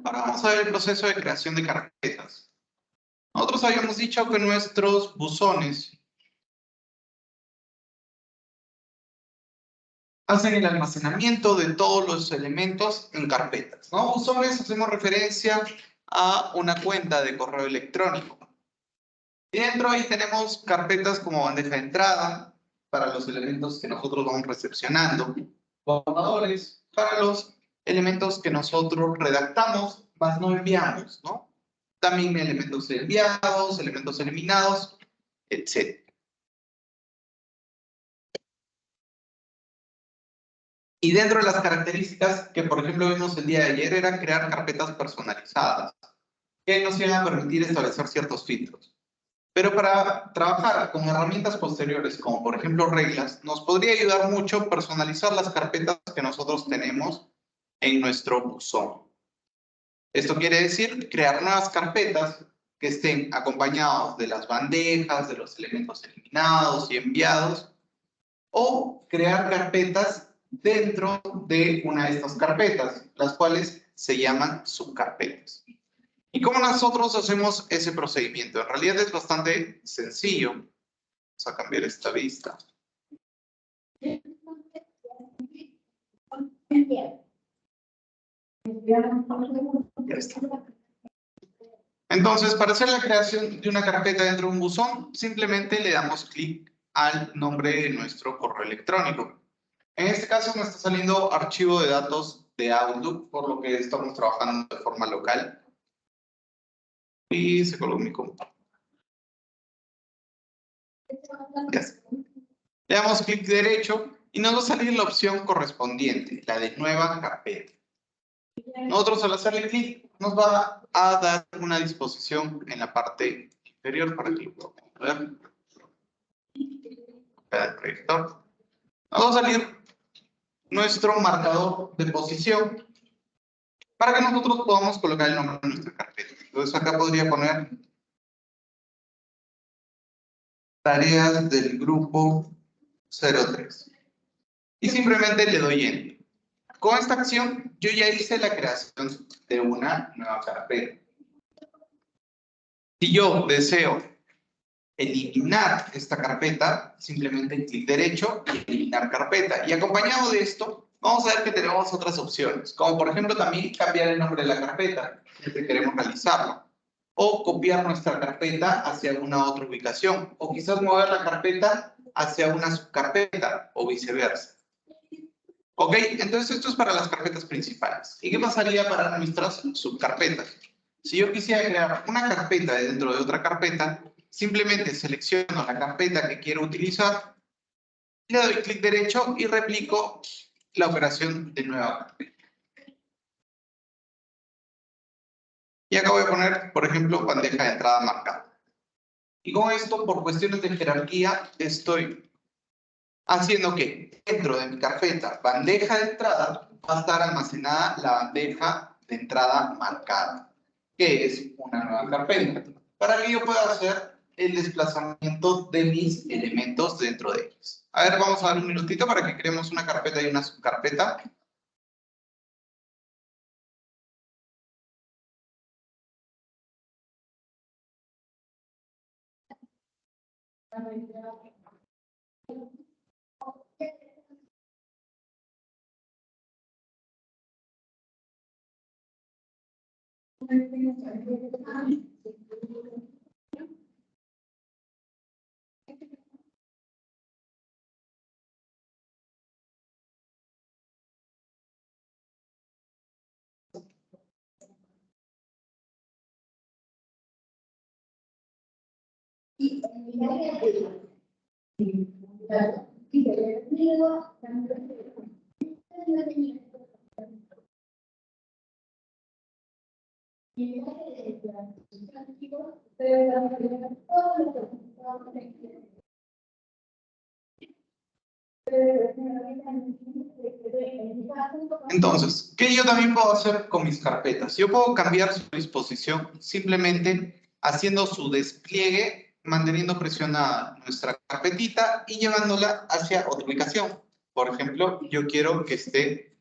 Ahora vamos a ver el proceso de creación de carpetas. Nosotros habíamos dicho que nuestros buzones hacen el almacenamiento de todos los elementos en carpetas, ¿no? Buzones hacemos referencia a una cuenta de correo electrónico. Y dentro ahí tenemos carpetas como bandeja de entrada para los elementos que nosotros vamos recepcionando, borradores para los elementos que nosotros redactamos, más no enviamos, ¿no? También elementos enviados, elementos eliminados, etc. Y dentro de las características que, por ejemplo, vimos el día de ayer, era crear carpetas personalizadas, que nos iban a permitir establecer ciertos filtros. Pero para trabajar con herramientas posteriores, como por ejemplo reglas, nos podría ayudar mucho personalizar las carpetas que nosotros tenemos en nuestro buzón. Esto quiere decir crear nuevas carpetas que estén acompañados de las bandejas, de los elementos eliminados y enviados, o crear carpetas dentro de una de estas carpetas, las cuales se llaman subcarpetas. ¿Y cómo nosotros hacemos ese procedimiento? En realidad es bastante sencillo. Vamos a cambiar esta vista. Ya está. Entonces, para hacer la creación de una carpeta dentro de un buzón, simplemente le damos clic al nombre de nuestro correo electrónico. En este caso me está saliendo archivo de datos de Outlook, por lo que estamos trabajando de forma local. Y se colocó mi computadora. Ya está. Le damos clic derecho y nos va a salir la opción correspondiente, la de nueva carpeta. Nosotros al hacerle clic nos va a dar una disposición en la parte inferior para que lo podamos ver. El proyector. Nos va a salir nuestro marcador de posición para que nosotros podamos colocar el nombre de nuestra carpeta. Entonces acá podría poner tareas del grupo 03. Y simplemente le doy Enter. Con esta acción yo ya hice la creación de una nueva carpeta. Si yo deseo eliminar esta carpeta, simplemente clic derecho y eliminar carpeta. Y acompañado de esto, vamos a ver que tenemos otras opciones, como por ejemplo también cambiar el nombre de la carpeta, si queremos realizarlo, o copiar nuestra carpeta hacia alguna otra ubicación, o quizás mover la carpeta hacia una subcarpeta, o viceversa. Ok, entonces esto es para las carpetas principales. ¿Y qué pasaría para nuestras subcarpetas? Si yo quisiera crear una carpeta dentro de otra carpeta, simplemente selecciono la carpeta que quiero utilizar, le doy clic derecho y replico la operación de nueva carpeta. Y acá voy a poner, por ejemplo, bandeja de entrada marcada. Y con esto, por cuestiones de jerarquía, estoy haciendo que dentro de mi carpeta bandeja de entrada va a estar almacenada la bandeja de entrada marcada, que es una nueva carpeta, para que yo pueda hacer el desplazamiento de mis elementos dentro de ellos. A ver, vamos a dar un minutito para que creemos una carpeta y una subcarpeta. Entonces, ¿qué yo también puedo hacer con mis carpetas? Yo puedo cambiar su disposición simplemente haciendo su despliegue, manteniendo presionada nuestra carpetita y llevándola hacia otra ubicación. Por ejemplo, yo quiero que esté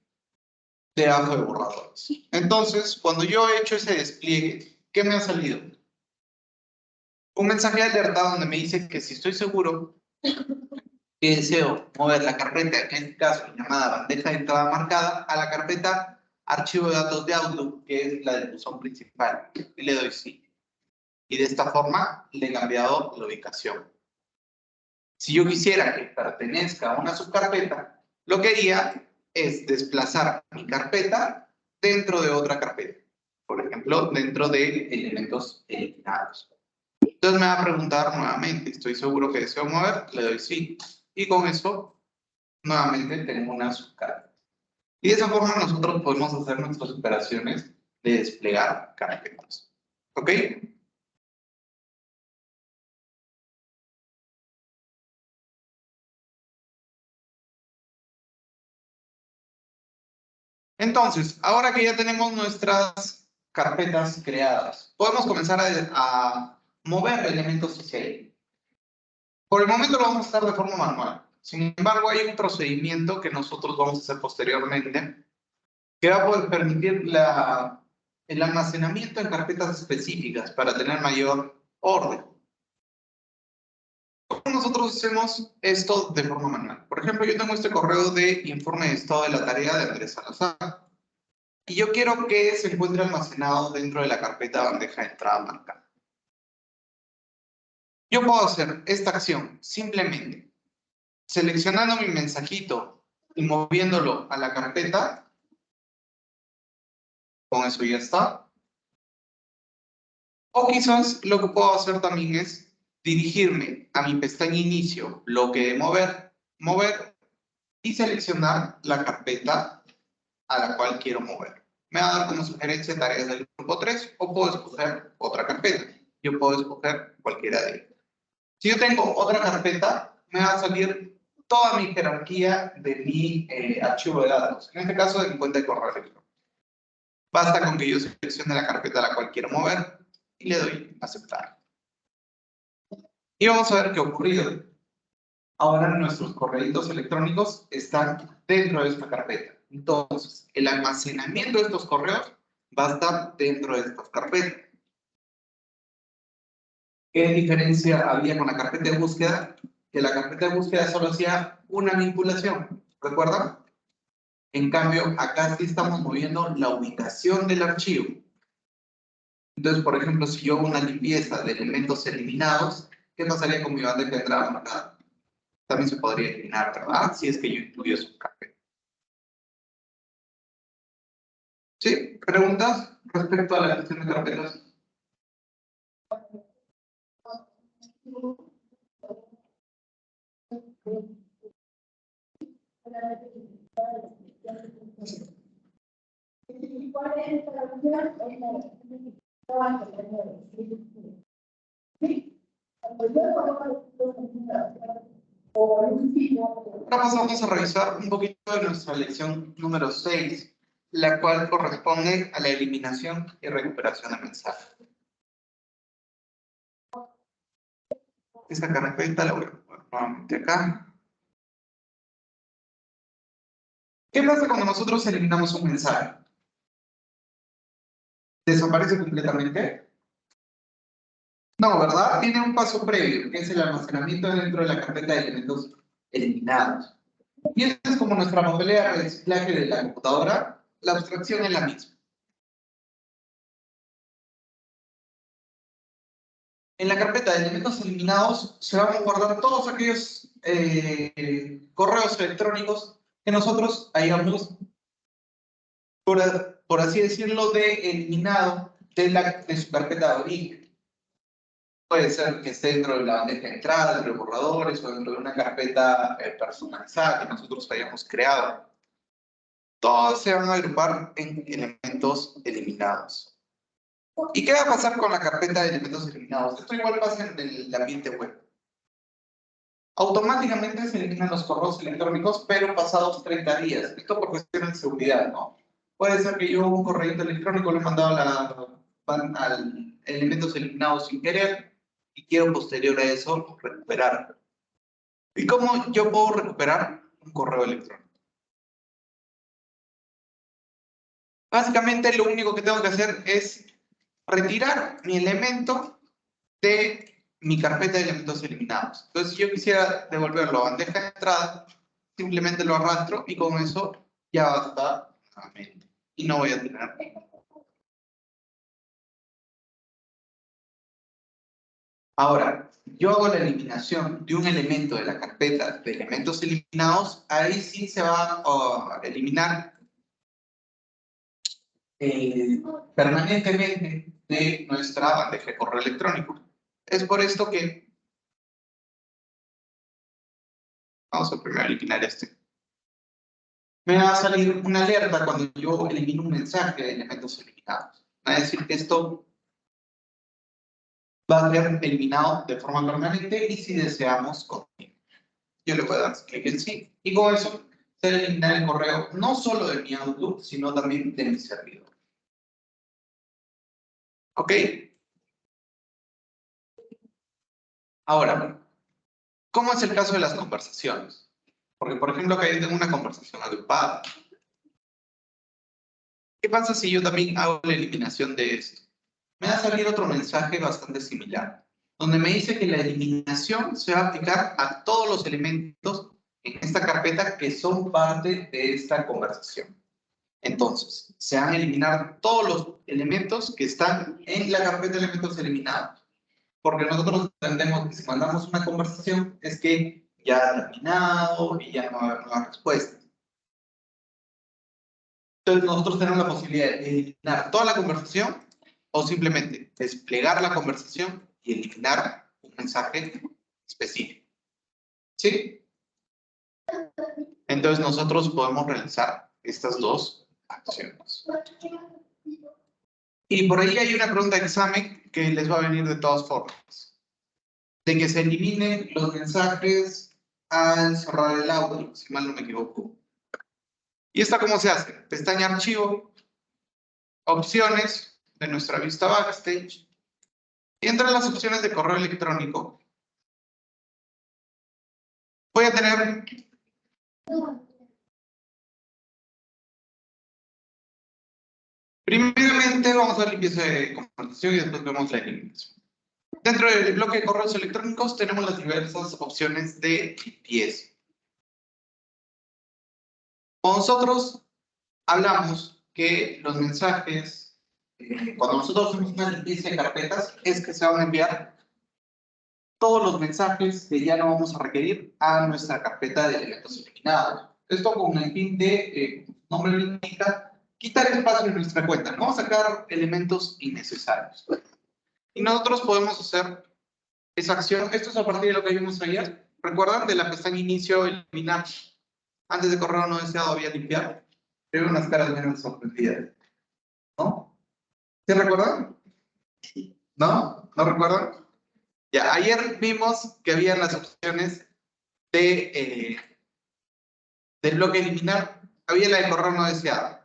debajo de borradores. Entonces, cuando yo he hecho ese despliegue, ¿qué me ha salido? Un mensaje de alerta donde me dice que si estoy seguro que deseo mover la carpeta, que en este caso llamada bandeja de entrada marcada, a la carpeta archivo de datos de Outlook, que es la del buzón principal, y le doy sí. Y de esta forma le he cambiado la ubicación. Si yo quisiera que pertenezca a una subcarpeta, lo que haría es desplazar mi carpeta dentro de otra carpeta. Por ejemplo, dentro de elementos eliminados. Entonces me va a preguntar nuevamente, ¿estoy seguro que deseo mover? Le doy sí. Y con eso, nuevamente tengo una subcarpeta. Y de esa forma nosotros podemos hacer nuestras operaciones de desplegar carpetas. ¿Ok? Entonces, ahora que ya tenemos nuestras carpetas creadas, podemos comenzar a mover elementos hacia ahí. Por el momento lo vamos a hacer de forma manual. Sin embargo, hay un procedimiento que nosotros vamos a hacer posteriormente que va a poder permitir el almacenamiento en carpetas específicas para tener mayor orden. ¿Cómo nosotros hacemos esto de forma manual? Por ejemplo, yo tengo este correo de informe de estado de la tarea de Andrés Salazar. Y yo quiero que se encuentre almacenado dentro de la carpeta bandeja de entrada marcada. Yo puedo hacer esta acción simplemente seleccionando mi mensajito y moviéndolo a la carpeta. Con eso ya está. O quizás lo que puedo hacer también es dirigirme a mi pestaña inicio, bloque de mover y seleccionar la carpeta a la cual quiero mover. Me va a dar como sugerencia tareas del grupo 3 o puedo escoger otra carpeta. Yo puedo escoger cualquiera de ellas. Si yo tengo otra carpeta, me va a salir toda mi jerarquía de mi archivo de datos. En este caso, de mi cuenta de correo electrónico. Basta con que yo seleccione la carpeta a la cual quiero mover y le doy a aceptar. Y vamos a ver qué ha ocurrido. Ahora nuestros correos electrónicos están dentro de esta carpeta. Entonces, el almacenamiento de estos correos va a estar dentro de estas carpetas. ¿Qué diferencia había con la carpeta de búsqueda? Que la carpeta de búsqueda solo hacía una vinculación, ¿recuerdan? En cambio, acá sí estamos moviendo la ubicación del archivo. Entonces, por ejemplo, si yo hago una limpieza de elementos eliminados, ¿qué pasaría con mi bandeja de entrada marcada? También se podría eliminar, ¿verdad? Si es que yo incluyo su carpeta. ¿Sí? ¿Preguntas respecto a la gestión de carpetas? Ahora pasamos a revisar un poquito de nuestra lección número 6, la cual corresponde a la eliminación y recuperación de mensajes. Esta carpeta la voy a poner nuevamente acá. ¿Qué pasa cuando nosotros eliminamos un mensaje? ¿Desaparece completamente? No, ¿verdad? Tiene un paso previo, que es el almacenamiento dentro de la carpeta de elementos eliminados. Y esta es como nuestra papelera de reciclaje de la computadora. La abstracción es la misma. En la carpeta de elementos eliminados se van a guardar todos aquellos correos electrónicos que nosotros hayamos, por así decirlo, eliminado de su carpeta de origen. Puede ser que esté dentro de la bandeja de entrada, dentro de borradores o dentro de una carpeta personalizada que nosotros hayamos creado. Todos se van a agrupar en elementos eliminados. ¿Y qué va a pasar con la carpeta de elementos eliminados? Esto igual pasa en el ambiente web. Automáticamente se eliminan los correos electrónicos, pero pasados 30 días. Esto por cuestiones de seguridad, ¿no? Puede ser que yo un correo electrónico le he mandado al elementos eliminados sin querer y quiero posterior a eso recuperar. ¿Y cómo yo puedo recuperar un correo electrónico? Básicamente lo único que tengo que hacer es retirar mi elemento de mi carpeta de elementos eliminados. Entonces, si yo quisiera devolverlo a bandeja de entrada, simplemente lo arrastro y con eso ya va a estar nuevamente. Y no voy a tener ningún. Ahora, yo hago la eliminación de un elemento de la carpeta de elementos eliminados, ahí sí se va a eliminar permanentemente de nuestra bandeja de correo electrónico. Es por esto que vamos a primero eliminar este. Me va a salir una alerta cuando yo elimino un mensaje de elementos eliminados. Va a decir que esto va a ser eliminado de forma permanente y si deseamos continuar. Yo le voy a dar clic en sí y con eso se va a eliminar el correo no solo de mi Outlook, sino también de mi servidor. ¿Ok? Ahora, ¿cómo es el caso de las conversaciones? Porque, por ejemplo, acá yo tengo una conversación agrupada. ¿Qué pasa si yo también hago la eliminación de esto? Me va a salir otro mensaje bastante similar, donde me dice que la eliminación se va a aplicar a todos los elementos en esta carpeta que son parte de esta conversación. Entonces, se van a eliminar todos los elementos que están en la carpeta de elementos eliminados. Porque nosotros entendemos que si mandamos una conversación es que ya ha terminado y ya no va a haber nuevas respuestas. Entonces nosotros tenemos la posibilidad de eliminar toda la conversación o simplemente desplegar la conversación y eliminar un mensaje específico. ¿Sí? Entonces nosotros podemos realizar estas dos acciones. Y por ahí hay una pregunta de examen que les va a venir de todas formas. De que se eliminen los mensajes al cerrar el Outlook, si mal no me equivoco. ¿Y esta cómo se hace? Pestaña Archivo, Opciones de nuestra vista Backstage. Y entre las opciones de correo electrónico, voy a tener primeramente vamos a ver limpieza de conversación y después vemos la eliminación. Dentro del bloque de correos electrónicos tenemos las diversas opciones de limpieza. Cuando nosotros hablamos que los mensajes, cuando nosotros hacemos una limpieza de carpetas, es que se van a enviar todos los mensajes que ya no vamos a requerir a nuestra carpeta de elementos eliminados. Esto con el fin de, nombre lo indica, quitar espacio en nuestra cuenta. Vamos a sacar elementos innecesarios. Y nosotros podemos hacer esa acción. Esto es a partir de lo que vimos ayer. ¿Recuerdan? De la pestaña inicio, eliminar. Antes de correo no deseado había limpiar. Veo unas caras menos sorprendidas. ¿No? ¿Sí recuerdan? ¿No? ¿No recuerdan? Ya, ayer vimos que había las opciones de, del bloque eliminar. Había la de correo no deseado.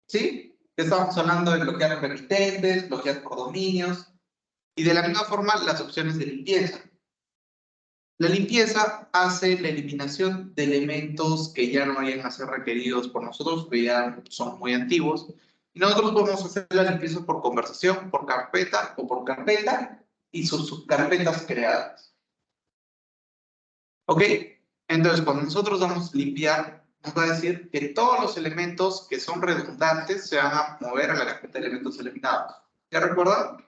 ¿Sí? Estábamos hablando de bloquear remitentes, bloquear por dominios. Y de la misma forma, las opciones de limpieza. La limpieza hace la eliminación de elementos que ya no vayan a ser requeridos por nosotros, que ya son muy antiguos. Y nosotros podemos hacer la limpieza por conversación, por carpeta o por carpeta y sus subcarpetas creadas. ¿Ok? Entonces, cuando nosotros damos limpiar, nos va a decir que todos los elementos que son redundantes se van a mover a la carpeta de elementos eliminados. ¿Ya recuerdan?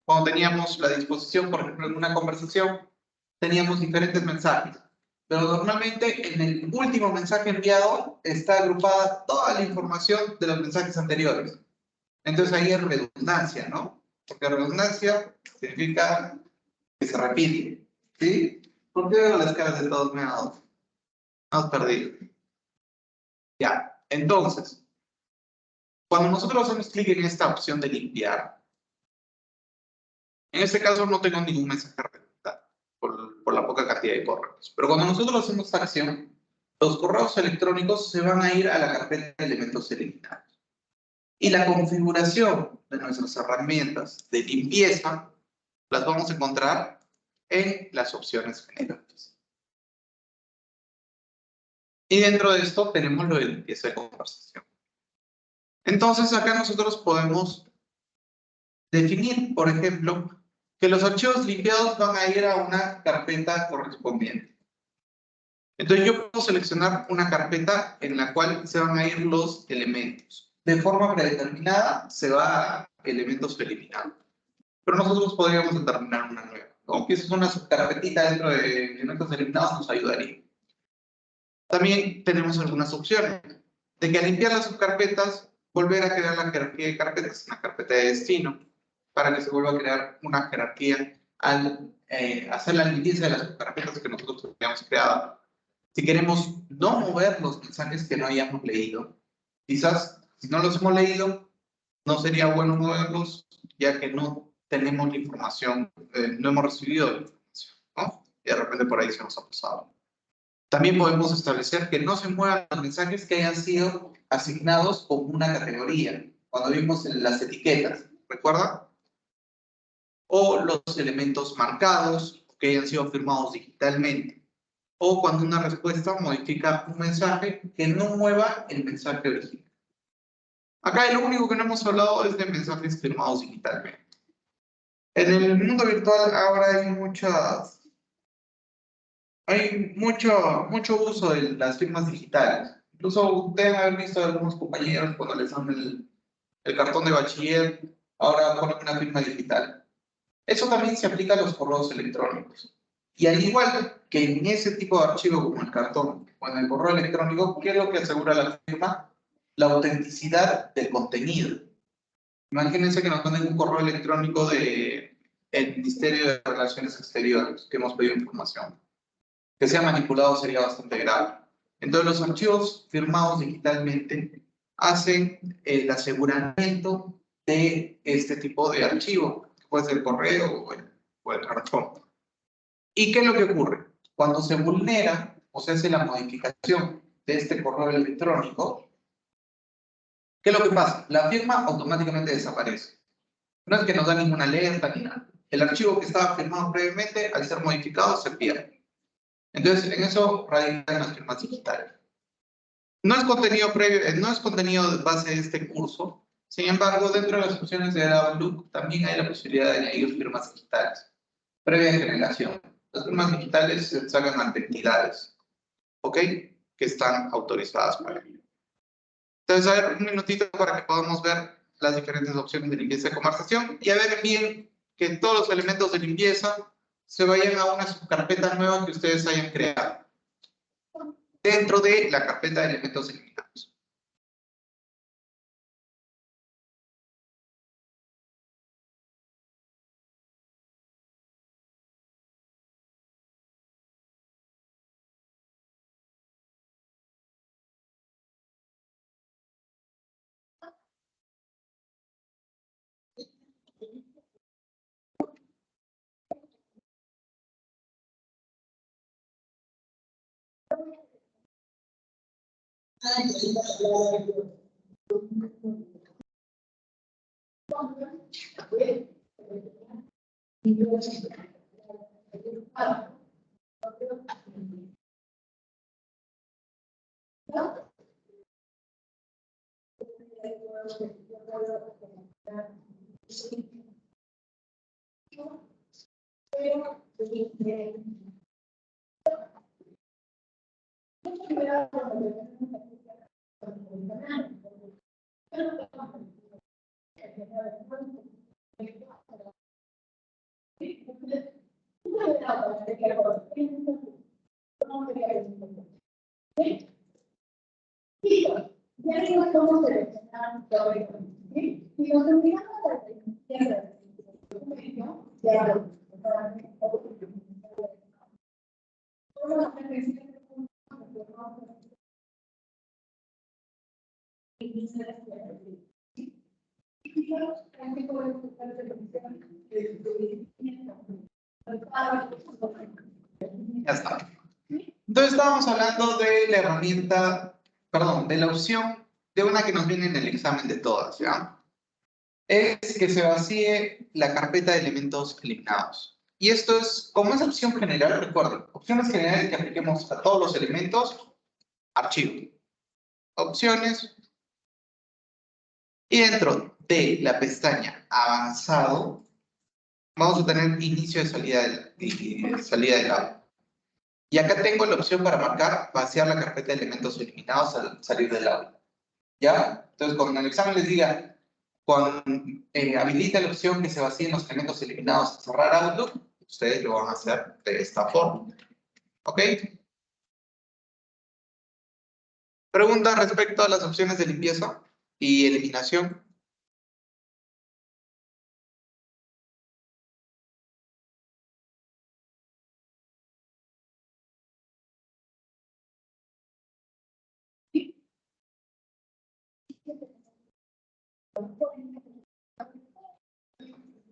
Cuando teníamos la disposición, por ejemplo, en una conversación, teníamos diferentes mensajes. Pero normalmente en el último mensaje enviado está agrupada toda la información de los mensajes anteriores. Entonces ahí es redundancia, ¿no? Porque redundancia significa que se repite. ¿Sí? ¿Por qué veo las caras de todos meados? Hemos perdido. Ya. Entonces, cuando nosotros hacemos clic en esta opción de limpiar, en este caso no tengo ningún mensaje redundante por la poca cantidad de correos. Pero cuando nosotros hacemos esta acción, los correos electrónicos se van a ir a la carpeta de elementos eliminados. Y la configuración de nuestras herramientas de limpieza las vamos a encontrar en las opciones generales. Y dentro de esto tenemos lo de limpieza de conversación. Entonces, acá nosotros podemos definir, por ejemplo, que los archivos limpiados van a ir a una carpeta correspondiente. Entonces, yo puedo seleccionar una carpeta en la cual se van a ir los elementos. De forma predeterminada, se va a elementos eliminados. Pero nosotros podríamos determinar una nueva. ¿No? Que es una subcarpetita dentro de elementos eliminados nos ayudaría. También tenemos algunas opciones. De que al limpiar las subcarpetas, volver a crear la jerarquía de carpetas, una carpeta de destino, para que se vuelva a crear una jerarquía al hacer la limpieza de las subcarpetas que nosotros habíamos creado. Si queremos no mover los mensajes que no hayamos leído, quizás si no los hemos leído, no sería bueno moverlos, ya que no tenemos la información, no hemos recibido la información, ¿no? Y de repente por ahí se nos ha pasado. También podemos establecer que no se muevan los mensajes que hayan sido asignados con una categoría, cuando vimos en las etiquetas, ¿recuerda? O los elementos marcados que hayan sido firmados digitalmente. O cuando una respuesta modifica un mensaje que no mueva el mensaje original. Acá lo único que no hemos hablado es de mensajes firmados digitalmente. En el mundo virtual ahora hay mucho uso de las firmas digitales. Incluso deben haber visto a algunos compañeros cuando les dan el cartón de bachiller, ahora ponen una firma digital. Eso también se aplica a los correos electrónicos. Y al igual que en ese tipo de archivo como el cartón o en el correo electrónico, ¿qué es lo que asegura la firma? La autenticidad del contenido. Imagínense que nos manden un correo electrónico del Ministerio de Relaciones Exteriores, que hemos pedido información. Que sea manipulado sería bastante grave. Entonces, los archivos firmados digitalmente hacen el aseguramiento de este tipo de archivo, que puede ser el correo o el cartón. ¿Y qué es lo que ocurre? Cuando se vulnera o se hace la modificación de este correo electrónico, ¿qué es lo que pasa? La firma automáticamente desaparece. No es que nos da ninguna alerta ni nada. El archivo que estaba firmado previamente, al ser modificado, se pierde. Entonces, en eso radican las firmas digitales. No es contenido previo, no es contenido de base de este curso. Sin embargo, dentro de las opciones de Outlook también hay la posibilidad de añadir firmas digitales. Previa generación. Las firmas digitales se sacan ante entidades, ¿ok? Que están autorizadas para ello. Entonces, a ver, un minutito para que podamos ver las diferentes opciones de limpieza de conversación y a ver bien que todos los elementos de limpieza se vayan a una subcarpeta nueva que ustedes hayan creado dentro de la carpeta de elementos eliminados. Ya está. Entonces estábamos hablando de la herramienta, perdón, de la opción de una que nos viene en el examen de todas, ¿ya? Es que se vacíe la carpeta de elementos eliminados. Y esto es, como es opción general, recuerden, opciones generales que apliquemos a todos los elementos, archivo. Opciones, Y dentro de la pestaña avanzado, vamos a tener inicio de salida del aula. Y acá tengo la opción para marcar, vaciar la carpeta de elementos eliminados al salir del aula. ¿Ya? Entonces, cuando en el examen les diga, habilita la opción que se vacíen los elementos eliminados a cerrar Outlook, ustedes lo van a hacer de esta forma. ¿Ok? Pregunta respecto a las opciones de limpieza y eliminación.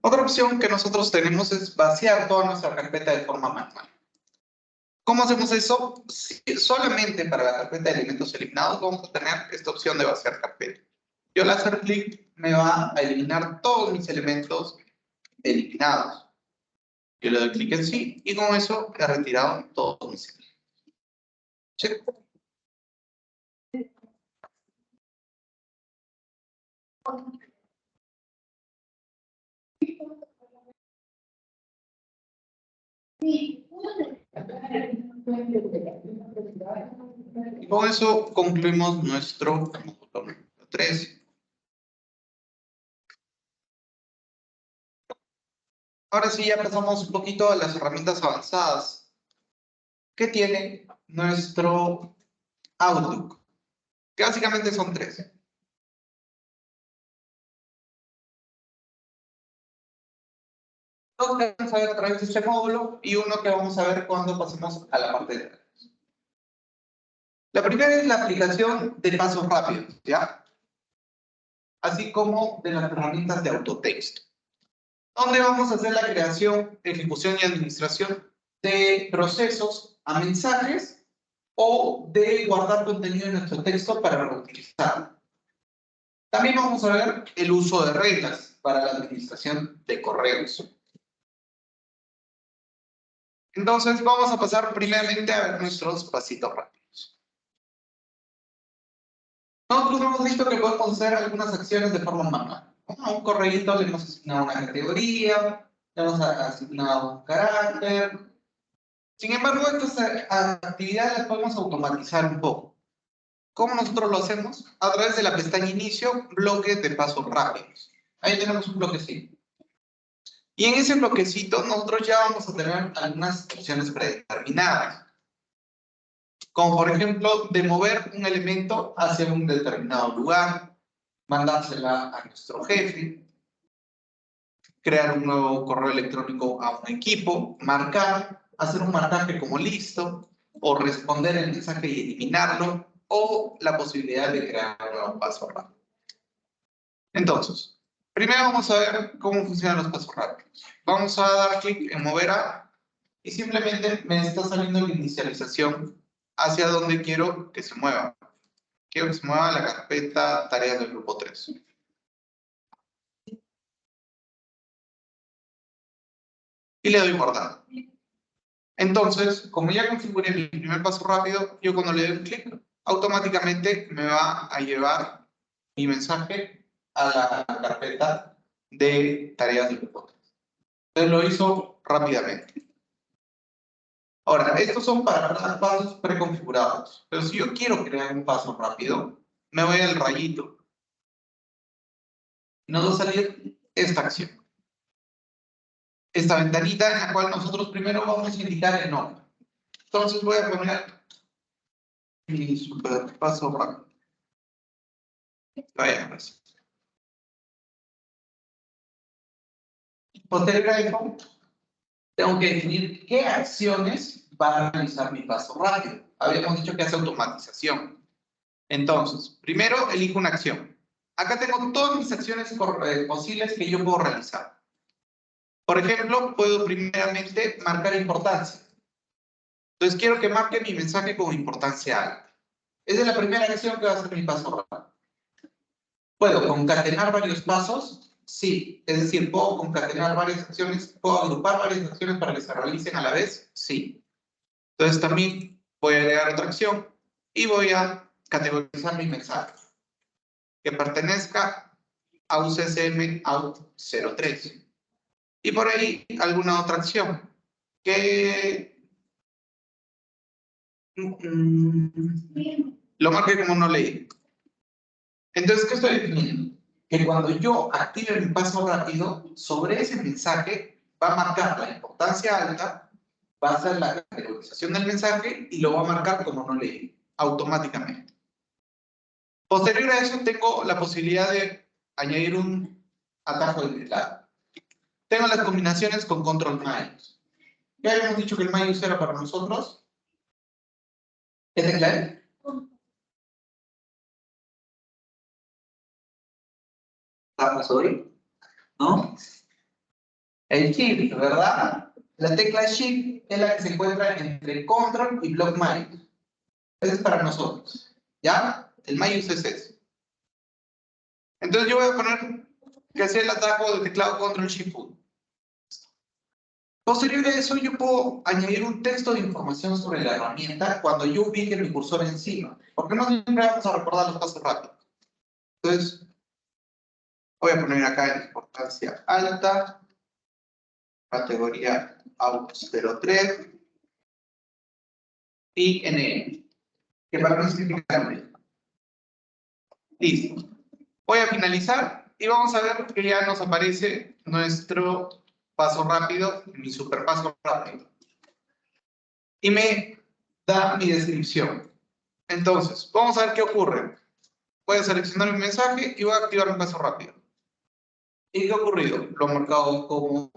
Otra opción que nosotros tenemos es vaciar toda nuestra carpeta de forma manual. ¿Cómo hacemos eso? Sí, solamente para la carpeta de elementos eliminados vamos a tener esta opción de vaciar carpeta. Yo al hacer clic me va a eliminar todos mis elementos eliminados. Yo le doy clic en sí y con eso he retirado todos mis elementos. Check. Y con eso concluimos nuestro módulo 3. Ahora sí, ya pasamos un poquito a las herramientas avanzadas que tiene nuestro Outlook, que básicamente son 3. Dos que vamos a ver a través de este módulo y uno que vamos a ver cuando pasemos a la parte de atrás. La primera es la aplicación de pasos rápidos, ¿ya? Así como de las herramientas de autotexto, donde vamos a hacer la creación, ejecución y administración de procesos a mensajes o de guardar contenido en nuestro texto para reutilizarlo. También vamos a ver el uso de reglas para la administración de correos. Entonces vamos a pasar primeramente a ver nuestros pasitos rápidos. Nosotros hemos visto que podemos hacer algunas acciones de forma manual. A un correíto le hemos asignado una categoría, le hemos asignado un carácter. Sin embargo, estas actividades las podemos automatizar un poco. ¿Cómo nosotros lo hacemos? A través de la pestaña Inicio, bloque de pasos rápidos. Ahí tenemos un bloquecito. Y en ese bloquecito nosotros ya vamos a tener algunas opciones predeterminadas. Como por ejemplo, de mover un elemento hacia un determinado lugar, mandársela a nuestro jefe, crear un nuevo correo electrónico a un equipo, marcar, hacer un marcaje como listo, o responder el mensaje y eliminarlo, o la posibilidad de crear un nuevo paso rápido. Entonces, primero vamos a ver cómo funcionan los pasos rápidos. Vamos a dar clic en mover a y simplemente me está saliendo la inicialización hacia donde quiero que se mueva. Quiero que se mueva la carpeta tareas del grupo 3. Y le doy guardar. Entonces, como ya configuré mi primer paso rápido, yo cuando le doy un clic, automáticamente me va a llevar mi mensaje a la carpeta de tareas del grupo 3. Entonces lo hizo rápidamente. Ahora, estos son para pasos preconfigurados. Pero si yo quiero crear un paso rápido, me voy al rayito. Y nos va a salir esta acción. Esta ventanita en la cual nosotros primero vamos a indicar el nombre. Entonces voy a poner mi super paso rápido. Vaya, pues. Posterior a eso, tengo que definir qué acciones va a realizar mi paso rápido. Habíamos dicho que hace automatización. Entonces, primero elijo una acción. Acá tengo todas mis acciones posibles que yo puedo realizar. Por ejemplo, puedo primeramente marcar importancia. Entonces quiero que marque mi mensaje con importancia alta. Esa es la primera acción que va a ser mi paso rápido. ¿Puedo concatenar varios pasos? Sí. Es decir, ¿puedo concatenar varias acciones? ¿Puedo agrupar varias acciones para que se realicen a la vez? Sí. Entonces también voy a agregar otra acción y voy a categorizar mi mensaje. Que pertenezca AUCSM AUT03. Y por ahí alguna otra acción que lo marque como no leí. Entonces, ¿qué estoy definiendo? Que cuando yo active mi paso rápido, sobre ese mensaje va a marcar la importancia alta, va a hacer la categorización del mensaje y lo va a marcar como no leí, automáticamente. Posterior a eso, tengo la posibilidad de añadir un atajo de teclado. Tengo las combinaciones con control minus. Ya habíamos dicho que el minus era para nosotros. ¿Es claro? ¿Estamos hoy? ¿No? El shift, ¿verdad? La tecla shift es la que se encuentra entre control y block minus. Ese es para nosotros. ¿Ya? El minus es eso. Entonces yo voy a poner que sea el atajo de teclado control shift 1. Posterior a eso, yo puedo añadir un texto de información sobre la herramienta cuando yo ubique mi cursor encima. Porque no siempre vamos a recordar los pasos rápidos. Entonces, voy a poner acá en importancia alta, categoría AUT03 y NN, que para mí significa nombre. Listo. Voy a finalizar y vamos a ver que ya nos aparece nuestro paso rápido, mi super paso rápido. Y me da mi descripción. Entonces, vamos a ver qué ocurre. Voy a seleccionar mi mensaje y voy a activar mi paso rápido. ¿Y qué ha ocurrido? Lo he marcado como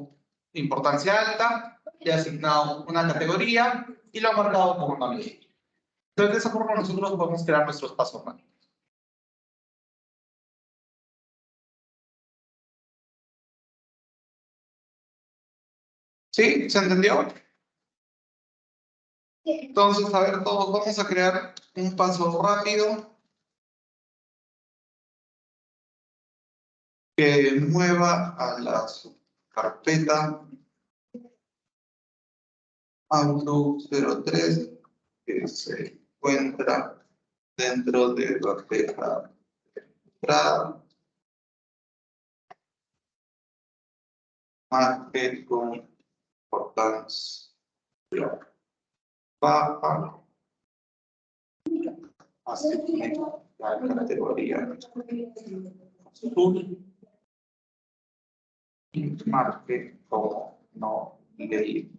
importancia alta, le he asignado una categoría y lo he marcado como no leí. Entonces, de esa forma nosotros podemos crear nuestros pasos rápidos. ¿Sí? ¿Se entendió? Entonces, a ver, todos vamos a crear un paso rápido que mueva a la carpeta AUT03 que se encuentra dentro de la carpeta de entrada, marque con importancia baja, asigne la categoría azul y marque como no leí.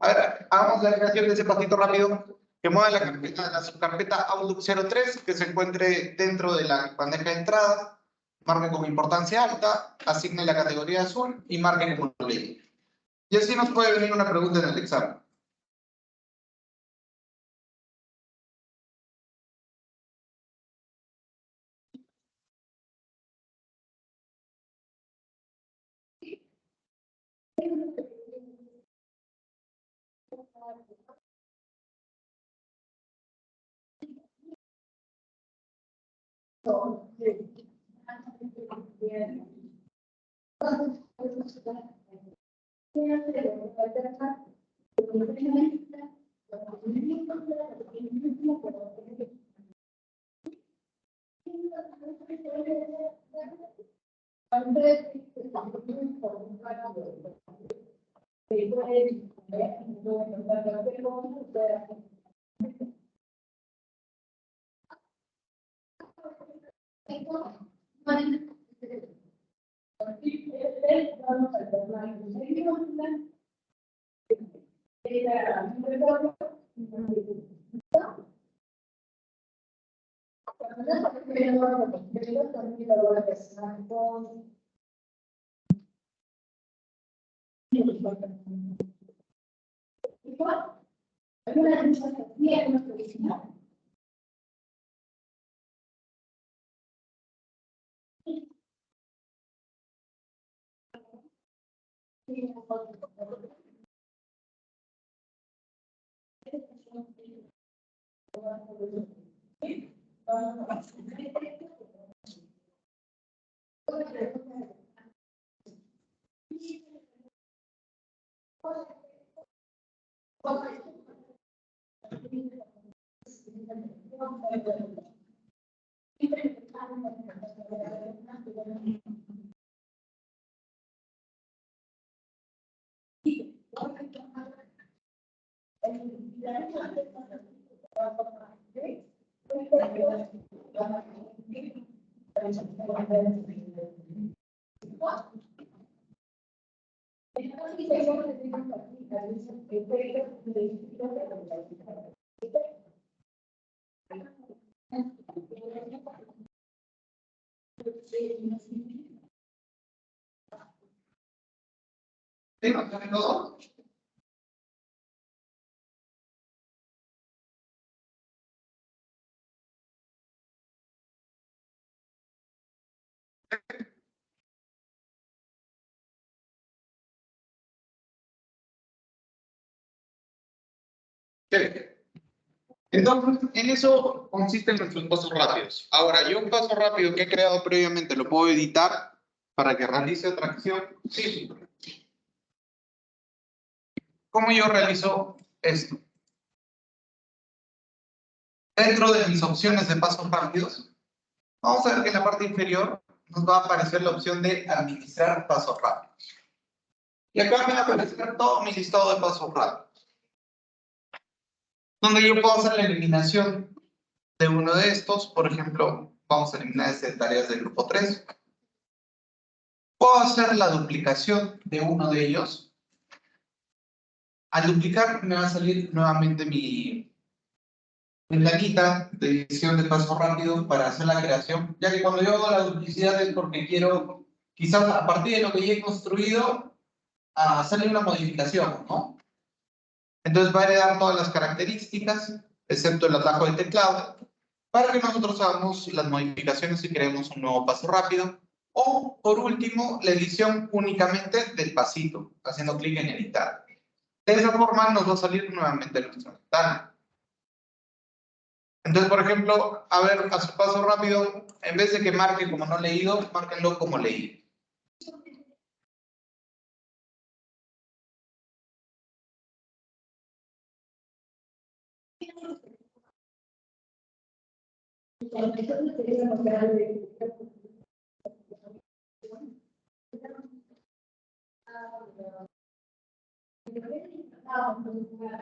A ver, hagamos la creación de ese pasito rápido que mueva la subcarpeta Outlook 03 que se encuentre dentro de la bandeja de entrada, marque como importancia alta, asigne la categoría azul y marque como no leí. Y así nos puede venir una pregunta en el examen. ¿Sí? ¿No tiene todo? Entonces, en eso consisten nuestros pasos rápidos. Ahora, yo un paso rápido que he creado previamente, ¿lo puedo editar para que realice otra acción? Sí. ¿Cómo yo realizo esto? Dentro de mis opciones de pasos rápidos, vamos a ver que en la parte inferior nos va a aparecer la opción de administrar pasos rápidos. Y acá me va a aparecer todo mi listado de pasos rápidos, donde yo puedo hacer la eliminación de uno de estos. Por ejemplo, vamos a eliminar este de tareas del grupo 3. Puedo hacer la duplicación de uno de ellos. Al duplicar me va a salir nuevamente mi ventanita de edición de paso rápido para hacer la creación, ya que cuando yo hago la duplicidad es porque quiero, quizás a partir de lo que ya he construido, hacerle una modificación, ¿no? Entonces va a heredar todas las características, excepto el atajo de teclado, para que nosotros hagamos las modificaciones si queremos un nuevo paso rápido. O, por último, la edición únicamente del pasito, haciendo clic en editar. De esa forma nos va a salir nuevamente nuestra ventana. Entonces, por ejemplo, a ver, a su paso rápido, en vez de que marque como no leído, márquenlo como leído.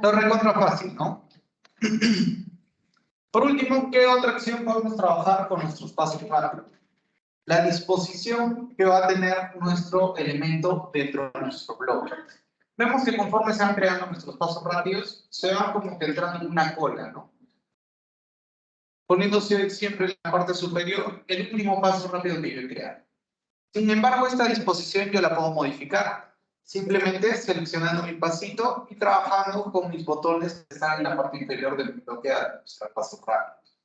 Lo recontra fácil, ¿no? Por último, ¿qué otra acción podemos trabajar con nuestros pasos rápidos? La disposición que va a tener nuestro elemento dentro de nuestro bloque. Vemos que conforme se van creando nuestros pasos rápidos, se van como que entrando en una cola, ¿no? Poniéndose siempre en la parte superior el último paso rápido que yo he creado. Sin embargo, esta disposición yo la puedo modificar, simplemente seleccionando mi pasito y trabajando con mis botones que están en la parte inferior del bloque de pasos rápidos.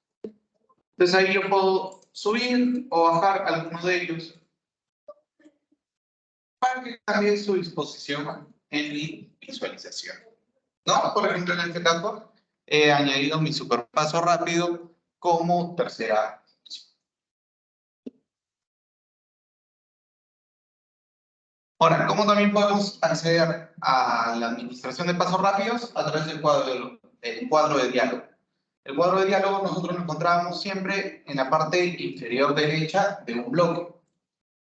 Entonces ahí yo puedo subir o bajar alguno de ellos para que cambie su disposición en mi visualización, ¿no? Por ejemplo, en este caso, he añadido mi super paso rápido como tercera. Ahora, ¿cómo también podemos acceder a la administración de pasos rápidos? A través del cuadro de diálogo. El cuadro de diálogo nosotros lo encontrábamos siempre en la parte inferior derecha de un bloque.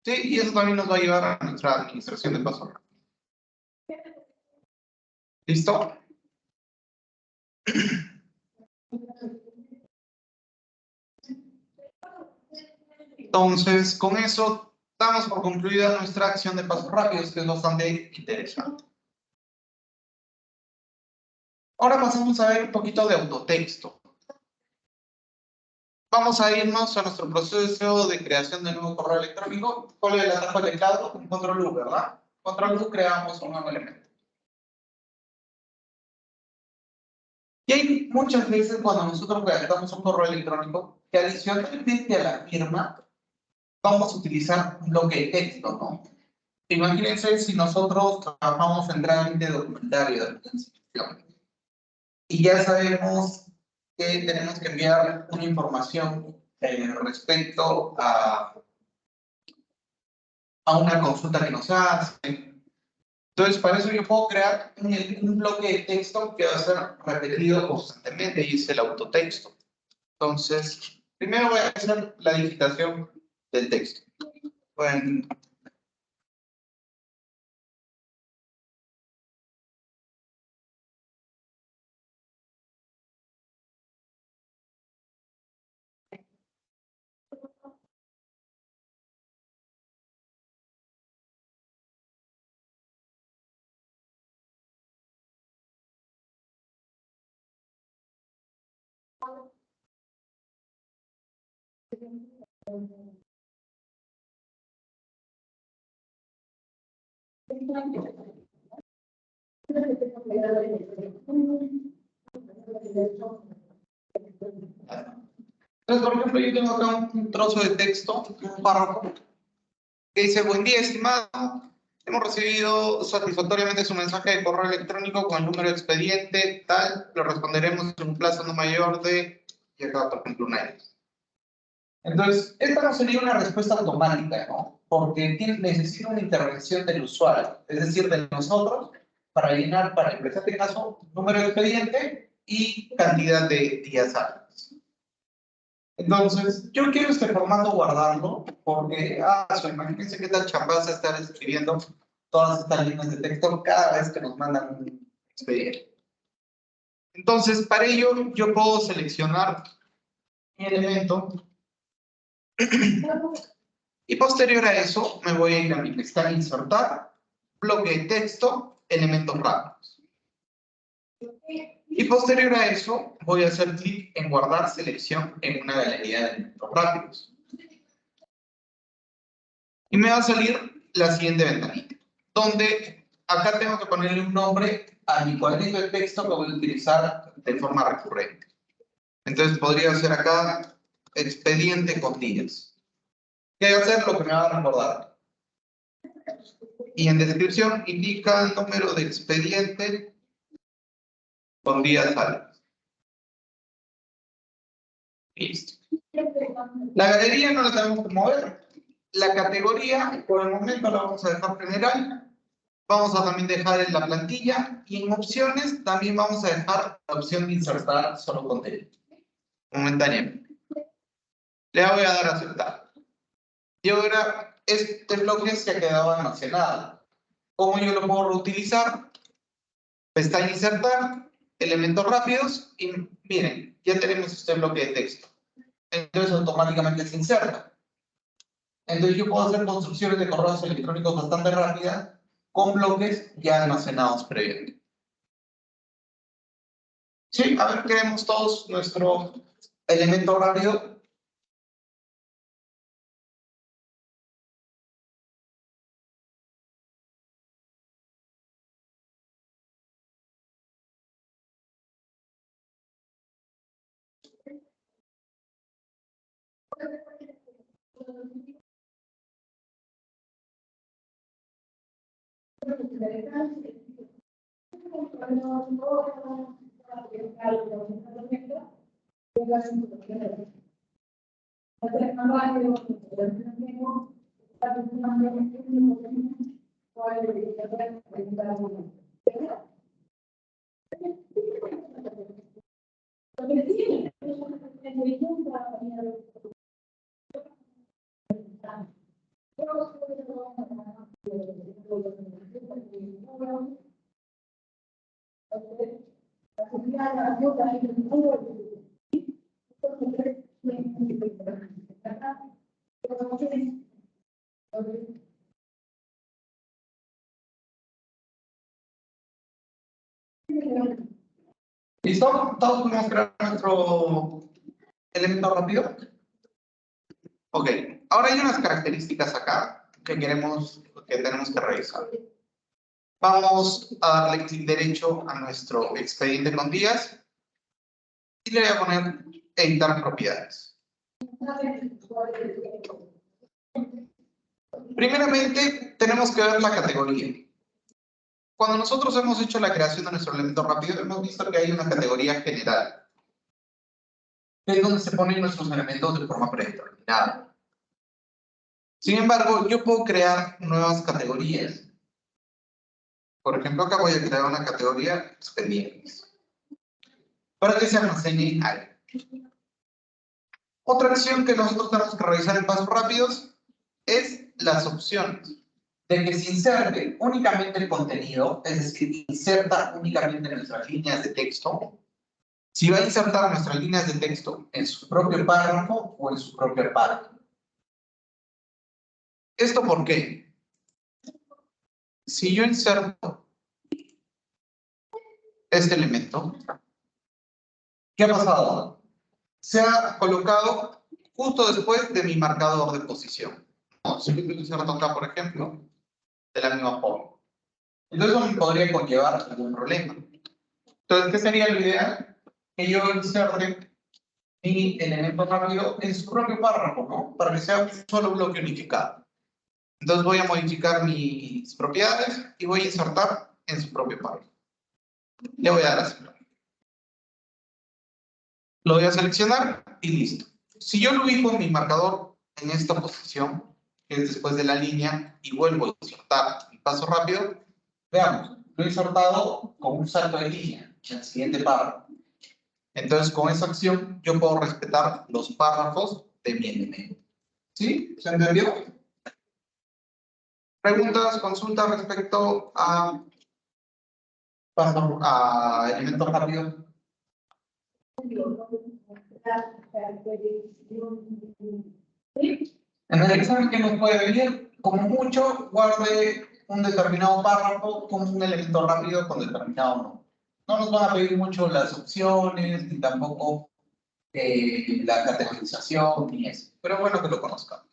¿Sí? Y eso también nos va a ayudar a nuestra administración de pasos rápidos. ¿Listo? Entonces, con eso damos por concluida nuestra acción de pasos rápidos, que es bastante interesante. Ahora pasamos a ver un poquito de autotexto. Vamos a irnos a nuestro proceso de creación de nuevo correo electrónico. ¿Cuál es el atajo de teclado? Con control U, ¿verdad? Control U creamos un nuevo elemento. Y hay muchas veces cuando nosotros redactamos un correo electrónico que adicionalmente a la firma vamos a utilizar un bloque de texto, ¿no? Imagínense si nosotros trabajamos en trámite documentario de la institución y ya sabemos que tenemos que enviar una información respecto a una consulta que nos hacen. Entonces, para eso yo puedo crear un bloque de texto que va a ser repetido constantemente y es el autotexto. Entonces, primero voy a hacer la digitación del texto. Bueno. Entonces, por ejemplo, yo tengo acá un trozo de texto, un párrafo, que dice: buen día, estimado. Hemos recibido satisfactoriamente su mensaje de correo electrónico con el número de expediente, tal. Lo responderemos en un plazo no mayor de, y acá, por ejemplo, un año. Entonces, esta no sería una respuesta automática, ¿no? Porque necesita una intervención del usuario, es decir, de nosotros, para llenar, para en este caso, número de expediente y cantidad de días hábiles. Entonces, yo quiero este formato guardarlo porque, imagínense qué tal champaza estar escribiendo todas estas líneas de texto cada vez que nos mandan un expediente. Entonces, para ello, yo puedo seleccionar mi elemento y posterior a eso me voy a ir a mi pestaña insertar, bloque de texto, elementos rápidos. Y posterior a eso voy a hacer clic en guardar selección en una galería de elementos rápidos. Y me va a salir la siguiente ventanita, donde acá tengo que ponerle un nombre a mi cuadrito de texto que voy a utilizar de forma recurrente. Entonces podría ser acá expediente con días. ¿Qué va a ser lo que me va a recordar? Y en descripción indica el número de expediente con días hábiles. Listo. La galería no la tenemos que mover. La categoría, por el momento, la vamos a dejar general. Vamos a también dejar en la plantilla y en opciones también vamos a dejar la opción de insertar solo contenido. Momentáneamente. Le voy a dar a aceptar. Y ahora este bloque se ha quedado almacenado. ¿Cómo yo lo puedo reutilizar? Pestaña insertar, elementos rápidos y miren, ya tenemos este bloque de texto. Entonces automáticamente se inserta. Entonces yo puedo hacer construcciones de correos electrónicos bastante rápidas con bloques ya almacenados previamente. Sí, a ver, creemos todos nuestro elemento rápido. ¿Listo? ¿Todos podemos crear nuestro elemento rápido? Ok, ahora hay unas características acá que tenemos que revisar. Vamos a darle clic derecho a nuestro expediente con días y le voy a poner editar propiedades. Primeramente, tenemos que ver la categoría. Cuando nosotros hemos hecho la creación de nuestro elemento rápido, hemos visto que hay una categoría general, que es donde se ponen nuestros elementos de forma predeterminada. Sin embargo, yo puedo crear nuevas categorías. Por ejemplo, acá voy a crear una categoría expedientes, para que se almacene ahí. Otra acción que nosotros tenemos que realizar en pasos rápidos es las opciones de que se inserte únicamente el contenido, es decir, inserta únicamente nuestras líneas de texto, si va a insertar nuestras líneas de texto en su propio párrafo o en su propio párrafo. ¿Esto por qué? Si yo inserto este elemento, ¿qué ha pasado? Se ha colocado justo después de mi marcador de posición. Si yo lo inserto acá, por ejemplo, de la misma forma. Entonces eso me podría conllevar algún problema. Entonces, ¿qué sería lo ideal? Que yo inserte mi elemento rápido en su propio párrafo, ¿no? Para que sea un solo bloque unificado. Entonces voy a modificar mis propiedades y voy a insertar en su propio párrafo. Le voy a dar a aceptar. Lo voy a seleccionar y listo. Si yo lo ubico mi marcador en esta posición, que es después de la línea, y vuelvo a insertar mi paso rápido, veamos, lo he insertado con un salto de línea en el siguiente párrafo. Entonces, con esa acción, yo puedo respetar los párrafos de mi elemento. ¿Sí? ¿Se entendió? ¿Preguntas, consultas respecto a elementos rápidos? En el examen que nos puede venir, como mucho, guarde un determinado párrafo como un elemento rápido con determinado nombre. No nos van a pedir mucho las opciones, ni tampoco la categorización, ni eso. Pero bueno que lo conozcamos.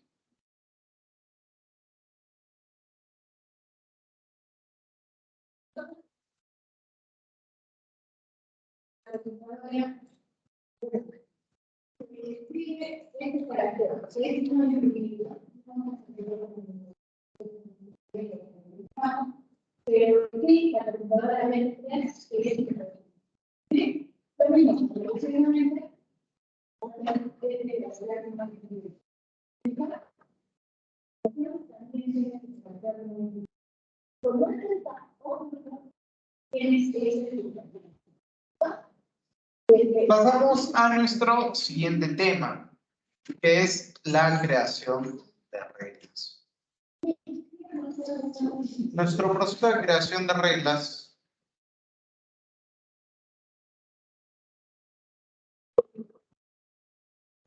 Pero sí, la computadora es ¿sí? Lo mismo, posiblemente Pasamos a nuestro siguiente tema, que es la creación de reglas. Nuestro proceso de creación de reglas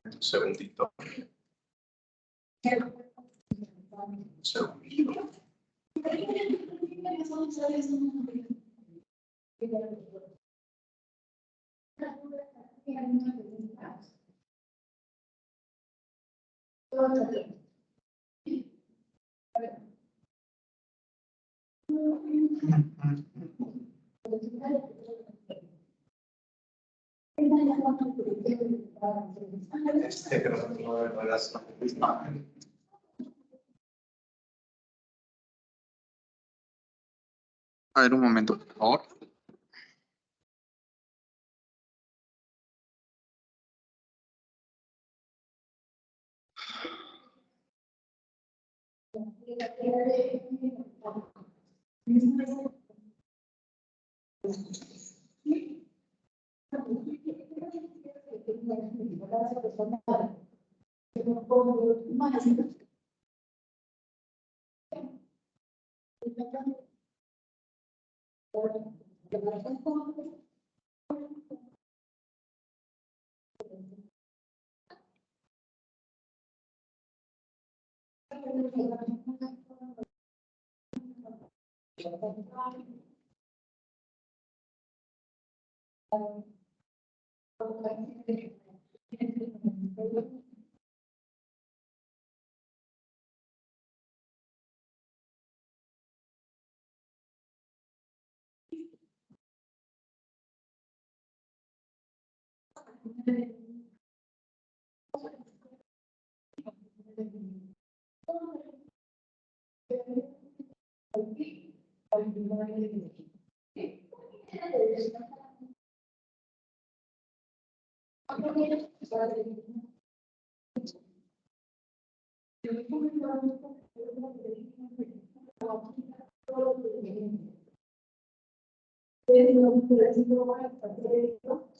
un segundito. Un segundito. A ver, un momento, por favor.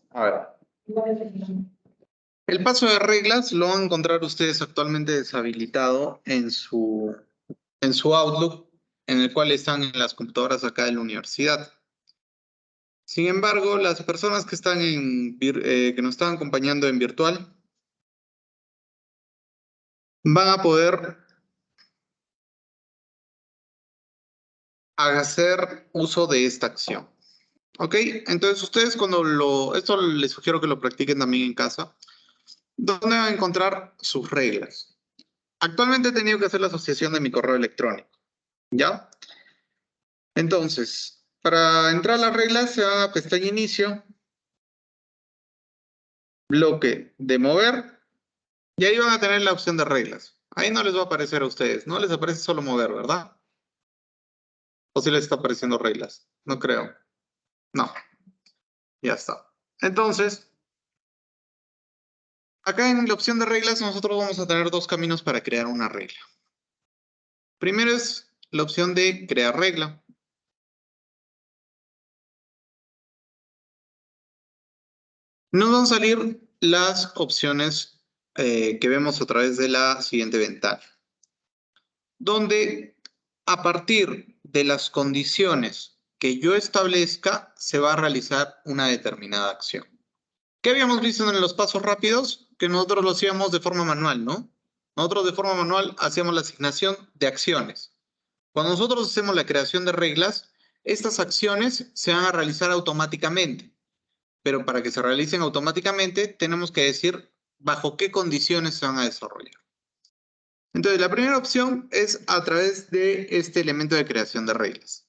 A ver. El paso de reglas lo van a encontrar ustedes actualmente deshabilitado en su en su Outlook, en el cual están en las computadoras acá de la universidad. Sin embargo, las personas que están que nos están acompañando en virtual van a poder hacer uso de esta acción. ¿Ok? Entonces ustedes esto les sugiero que lo practiquen también en casa, ¿dónde van a encontrar sus reglas? Actualmente he tenido que hacer la asociación de mi correo electrónico, ¿ya? Entonces, para entrar a las reglas se van a pestaña inicio, bloque de mover, y ahí van a tener la opción de reglas. Ahí no les va a aparecer a ustedes, no les aparece solo mover, ¿verdad? ¿O si les está apareciendo reglas? No creo. No, ya está. Entonces, acá en la opción de reglas nosotros vamos a tener dos caminos para crear una regla. Primero es la opción de crear regla. Nos van a salir las opciones que vemos a través de la siguiente ventana, donde a partir de las condiciones que yo establezca, se va a realizar una determinada acción. ¿Qué habíamos visto en los pasos rápidos? Que nosotros lo hacíamos de forma manual, ¿no? Nosotros de forma manual hacíamos la asignación de acciones. Cuando nosotros hacemos la creación de reglas, estas acciones se van a realizar automáticamente. Pero para que se realicen automáticamente, tenemos que decir bajo qué condiciones se van a desarrollar. Entonces, la primera opción es a través de este elemento de creación de reglas,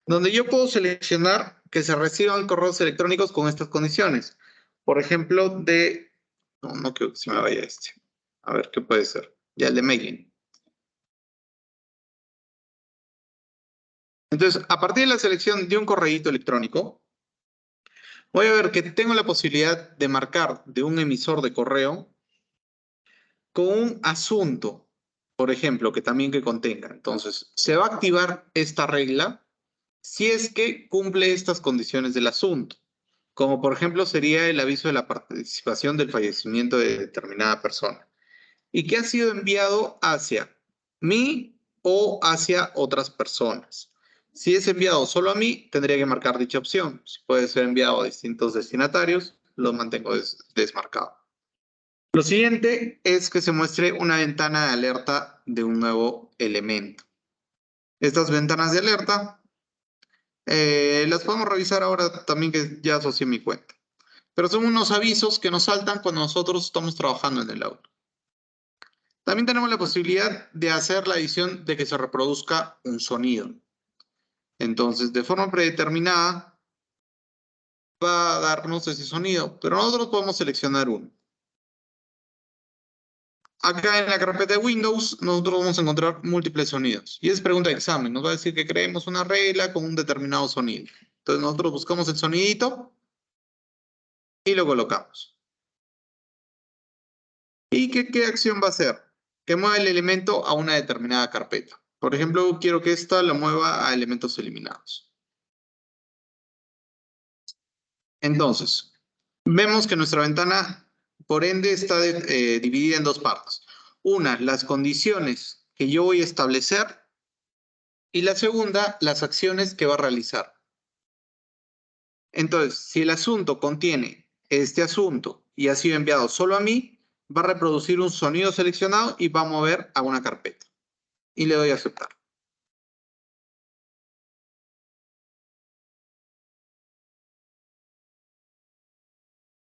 donde yo puedo seleccionar que se reciban correos electrónicos con estas condiciones. Por ejemplo, no creo que se me vaya este. A ver, ¿qué puede ser? Ya el de mailing. Entonces, a partir de la selección de un correíto electrónico, voy a ver que tengo la posibilidad de marcar de un emisor de correo con un asunto, por ejemplo, que contenga. Entonces, se va a activar esta regla si es que cumple estas condiciones del asunto, como por ejemplo sería el aviso de la participación del fallecimiento de determinada persona y que ha sido enviado hacia mí o hacia otras personas. Si es enviado solo a mí, tendría que marcar dicha opción. Si puede ser enviado a distintos destinatarios, lo mantengo desmarcado. Lo siguiente es que se muestre una ventana de alerta de un nuevo elemento. Estas ventanas de alerta las podemos revisar ahora también que ya asocié mi cuenta. Pero son unos avisos que nos saltan cuando nosotros estamos trabajando en el auto. También tenemos la posibilidad de hacer la edición de que se reproduzca un sonido. Entonces, de forma predeterminada, va a darnos ese sonido, pero nosotros podemos seleccionar uno. Acá en la carpeta de Windows, nosotros vamos a encontrar múltiples sonidos. Y es pregunta de examen. Nos va a decir que creemos una regla con un determinado sonido. Entonces, nosotros buscamos el sonidito y lo colocamos. ¿Y qué acción va a hacer? Que mueva el elemento a una determinada carpeta. Por ejemplo, quiero que esta lo mueva a elementos eliminados. Entonces, vemos que nuestra ventana, por ende, está dividida en dos partes. Una, las condiciones que yo voy a establecer y la segunda, las acciones que va a realizar. Entonces, si el asunto contiene este asunto y ha sido enviado solo a mí, va a reproducir un sonido seleccionado y va a mover a una carpeta. Y le doy a aceptar.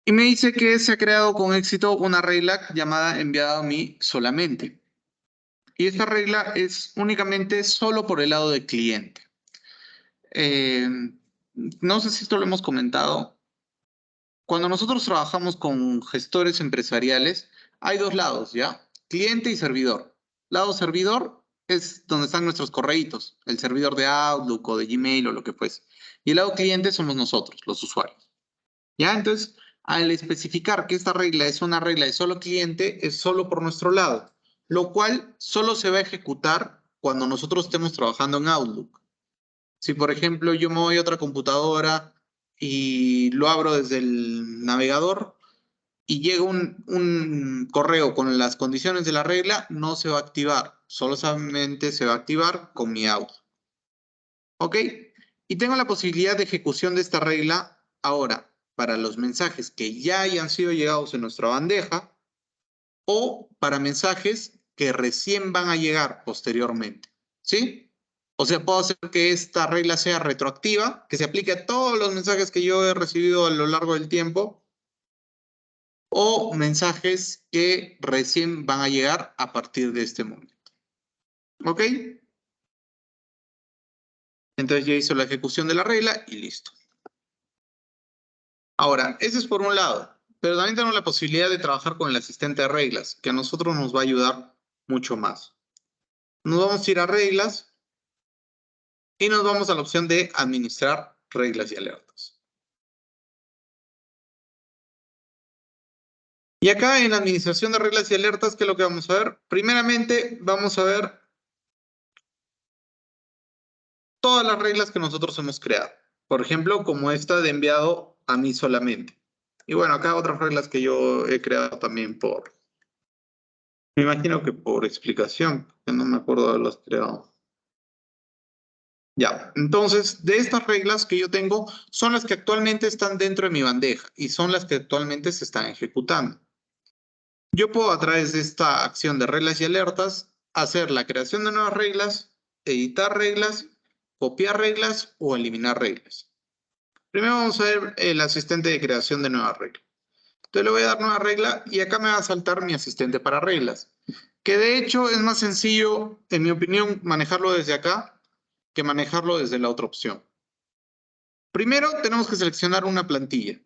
Y me dice que se ha creado con éxito una regla llamada enviado a mí solamente. Y esta regla es únicamente solo por el lado del cliente. Eh, no sé si esto lo hemos comentado. Cuando nosotros trabajamos con gestores empresariales, hay dos lados, ¿ya? Cliente y servidor. Lado servidor es donde están nuestros correitos, el servidor de Outlook o de Gmail o lo que fuese. Y el lado cliente somos nosotros, los usuarios. ¿Ya? Entonces, al especificar que esta regla es una regla de solo cliente, es solo por nuestro lado, lo cual solo se va a ejecutar cuando nosotros estemos trabajando en Outlook. Si, por ejemplo, yo me voy a otra computadora y lo abro desde el navegador, y llega un correo con las condiciones de la regla, no se va a activar. Solamente se va a activar con mi auto. ¿Ok? Y tengo la posibilidad de ejecución de esta regla ahora para los mensajes que ya hayan sido llegados en nuestra bandeja o para mensajes que recién van a llegar posteriormente. ¿Sí? O sea, puedo hacer que esta regla sea retroactiva, que se aplique a todos los mensajes que yo he recibido a lo largo del tiempo, o mensajes que recién van a llegar a partir de este momento. ¿Ok? Entonces ya hizo la ejecución de la regla y listo. Ahora, ese es por un lado, pero también tenemos la posibilidad de trabajar con el asistente de reglas, que a nosotros nos va a ayudar mucho más. Nos vamos a ir a reglas y nos vamos a la opción de administrar reglas y alertas. Y acá en la administración de reglas y alertas, ¿qué es lo que vamos a ver? Primeramente, vamos a ver todas las reglas que nosotros hemos creado. Por ejemplo, como esta de enviado a mí solamente. Y bueno, acá otras reglas que yo he creado también me imagino que por explicación, que no me acuerdo de haberlas creado. Ya, entonces, de estas reglas que yo tengo, son las que actualmente están dentro de mi bandeja y son las que actualmente se están ejecutando. Yo puedo, a través de esta acción de reglas y alertas, hacer la creación de nuevas reglas, editar reglas, copiar reglas o eliminar reglas. Primero vamos a ver el asistente de creación de nuevas reglas. Entonces le voy a dar nueva regla y acá me va a saltar mi asistente para reglas. Que de hecho es más sencillo, en mi opinión, manejarlo desde acá que manejarlo desde la otra opción. Primero tenemos que seleccionar una plantilla.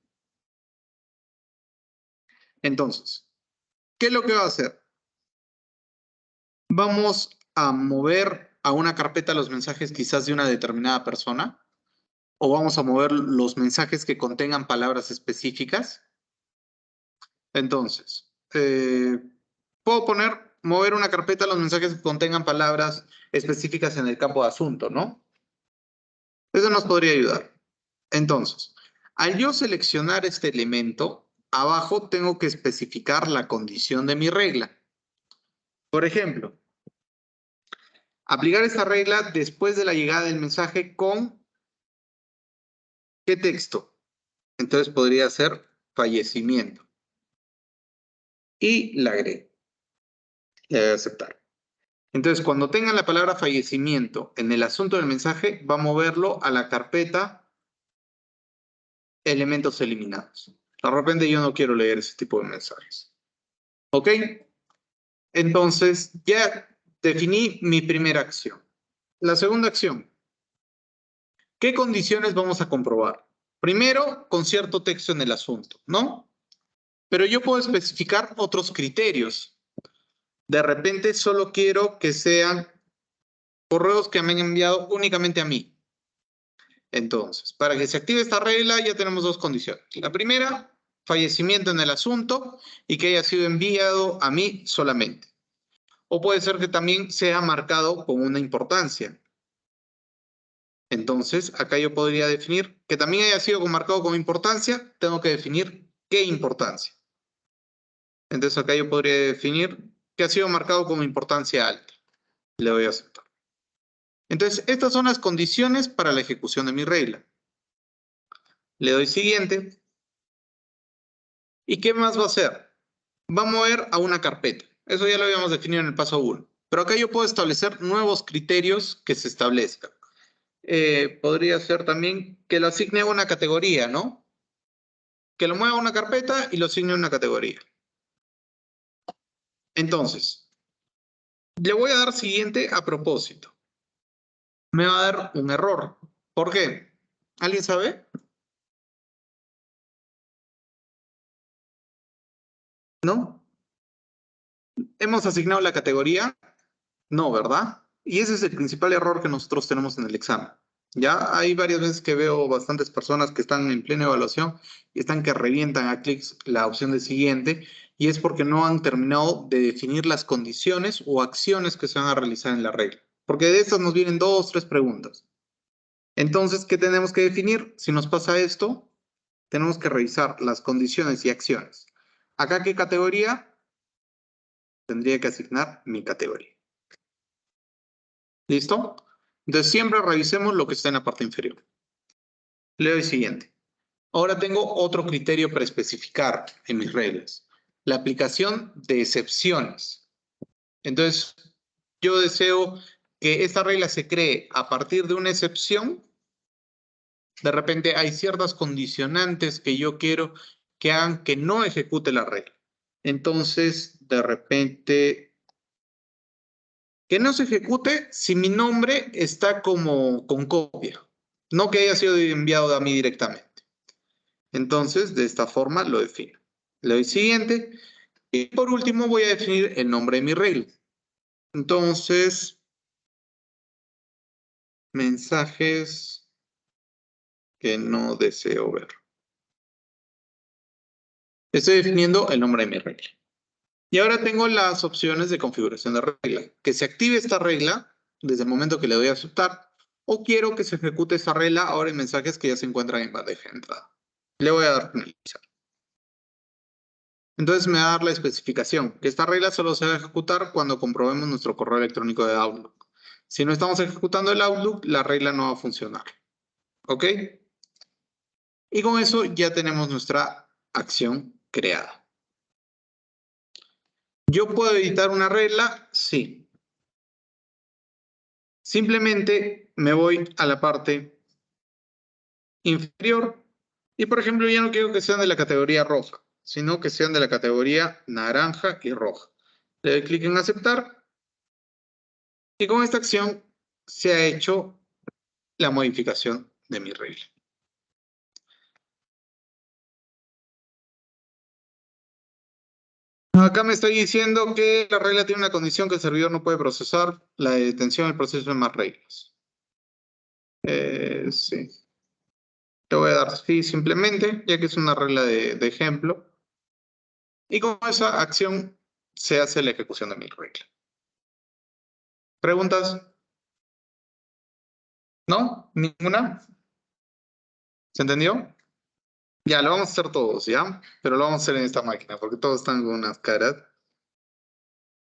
Entonces, ¿qué es lo que va a hacer? Vamos a mover a una carpeta los mensajes quizás de una determinada persona o vamos a mover los mensajes que contengan palabras específicas. Entonces, puedo mover una carpeta a los mensajes que contengan palabras específicas en el campo de asunto, ¿no? Eso nos podría ayudar. Entonces, al yo seleccionar este elemento, abajo tengo que especificar la condición de mi regla. Por ejemplo, aplicar esta regla después de la llegada del mensaje con ¿qué texto? Entonces podría ser fallecimiento. Y la agrego. Le voy a aceptar. Entonces, cuando tenga la palabra fallecimiento en el asunto del mensaje, va a moverlo a la carpeta elementos eliminados. De repente yo no quiero leer ese tipo de mensajes. ¿Ok? Entonces, ya definí mi primera acción. La segunda acción. ¿Qué condiciones vamos a comprobar? Primero, con cierto texto en el asunto, ¿no? Pero yo puedo especificar otros criterios. De repente solo quiero que sean correos que me han enviado únicamente a mí. Entonces, para que se active esta regla ya tenemos dos condiciones. La primera, fallecimiento en el asunto y que haya sido enviado a mí solamente. O puede ser que también sea marcado con una importancia. Entonces, acá yo podría definir que también haya sido marcado como importancia, tengo que definir qué importancia. Entonces, acá yo podría definir que ha sido marcado como importancia alta. Le doy a aceptar. Entonces, estas son las condiciones para la ejecución de mi regla. Le doy siguiente. ¿Y qué más va a hacer? Va a mover a una carpeta. Eso ya lo habíamos definido en el paso 1. Pero acá yo puedo establecer nuevos criterios que se establezcan. Podría ser también que lo asigne a una categoría, ¿no? Que lo mueva a una carpeta y lo asigne a una categoría. Entonces, le voy a dar siguiente a propósito. Me va a dar un error. ¿Por qué? ¿Alguien sabe? ¿No? ¿Hemos asignado la categoría? No, ¿verdad? Y ese es el principal error que nosotros tenemos en el examen. Ya hay varias veces que veo bastantes personas que están en plena evaluación y están que revientan a clics la opción de siguiente y es porque no han terminado de definir las condiciones o acciones que se van a realizar en la regla. Porque de estas nos vienen 2, 3 preguntas. Entonces, ¿qué tenemos que definir? Si nos pasa esto, tenemos que revisar las condiciones y acciones. ¿Acá qué categoría? Tendría que asignar mi categoría. ¿Listo? Entonces siempre revisemos lo que está en la parte inferior. Leo el siguiente. Ahora tengo otro criterio para especificar en mis reglas. La aplicación de excepciones. Entonces, yo deseo que esta regla se cree a partir de una excepción. De repente hay ciertas condicionantes que yo quiero que hagan que no ejecute la regla. Entonces, de repente, que no se ejecute si mi nombre está como con copia, no que haya sido enviado a mí directamente. Entonces, de esta forma lo defino. Le doy siguiente. Y por último, voy a definir el nombre de mi regla. Entonces, mensajes que no deseo ver. Estoy definiendo el nombre de mi regla. Y ahora tengo las opciones de configuración de regla. Que se active esta regla desde el momento que le doy a aceptar, o quiero que se ejecute esa regla ahora en mensajes que ya se encuentran en bandeja de entrada. Le voy a dar finalizar. Entonces me va a dar la especificación, que esta regla solo se va a ejecutar cuando comprobemos nuestro correo electrónico de Outlook. Si no estamos ejecutando el Outlook, la regla no va a funcionar. ¿Ok? Y con eso ya tenemos nuestra acción creada. ¿Yo puedo editar una regla? Sí. Simplemente me voy a la parte inferior y, por ejemplo, ya no quiero que sean de la categoría roja, sino que sean de la categoría naranja y roja. Le doy clic en aceptar y con esta acción se ha hecho la modificación de mi regla. Acá me estoy diciendo que la regla tiene una condición que el servidor no puede procesar la detención del proceso de más reglas. Sí. Le voy a dar sí simplemente, ya que es una regla de ejemplo. Y con esa acción se hace la ejecución de mi regla. ¿Preguntas? ¿No? ¿Ninguna? ¿Se entendió? Ya, lo vamos a hacer todos, ¿ya? Pero lo vamos a hacer en esta máquina, porque todos están con unas caras.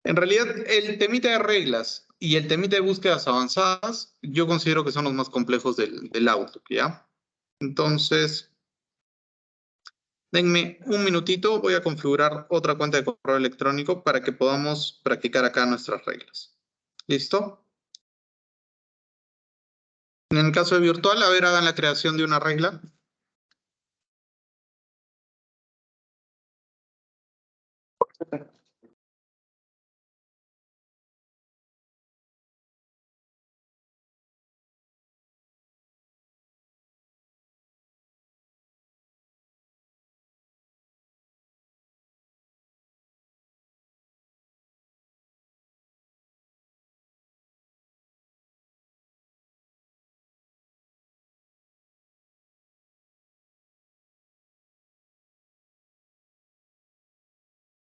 En realidad, el temita de reglas y el temita de búsquedas avanzadas, yo considero que son los más complejos del Outlook, ¿ya? Entonces, denme un minutito, voy a configurar otra cuenta de correo electrónico para que podamos practicar acá nuestras reglas. ¿Listo? En el caso de virtual, a ver, hagan la creación de una regla.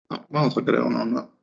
No, vamos a crear uno, ¿no?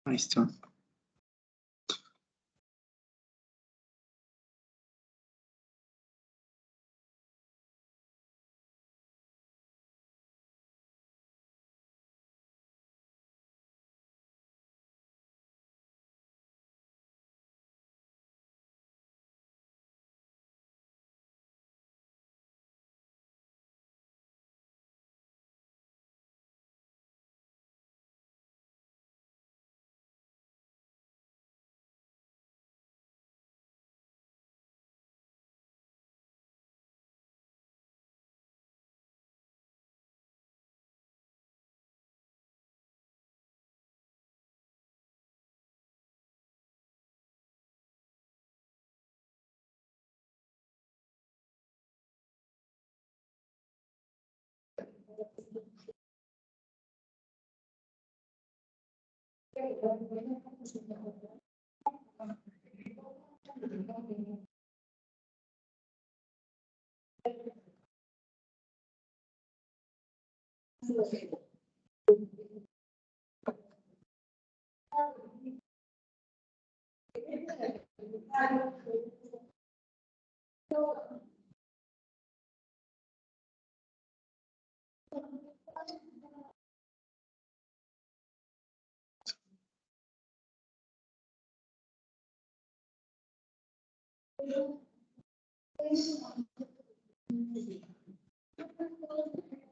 Ahí está.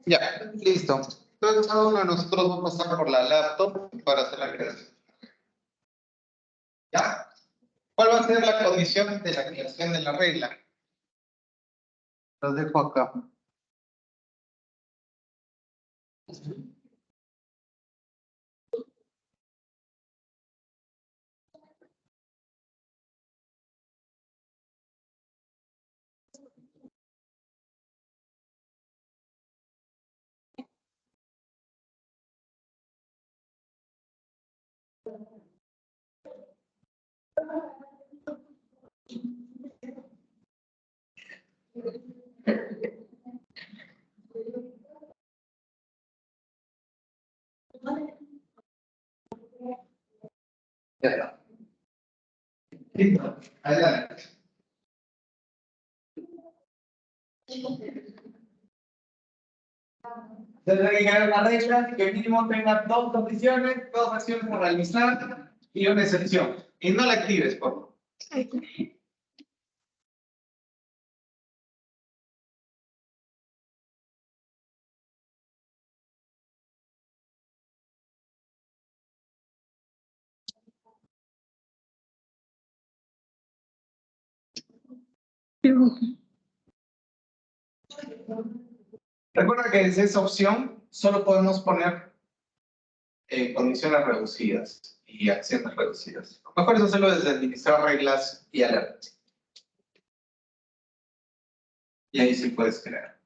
Ya, listo. Entonces cada uno de nosotros va a pasar por la laptop para hacer la creación. ¿Ya? ¿Cuál va a ser la condición de la creación de la regla? Los dejo acá. Ya está. Listo. Adelante. Se debe llegar a una regla que mínimo tenga dos condiciones, dos acciones a realizar y una excepción. Y no la actives, por favor. Recuerda que desde esa opción solo podemos poner condiciones reducidas y acciones reducidas. Lo mejor es hacerlo desde administrar reglas y alertas. Y ahí sí puedes crear.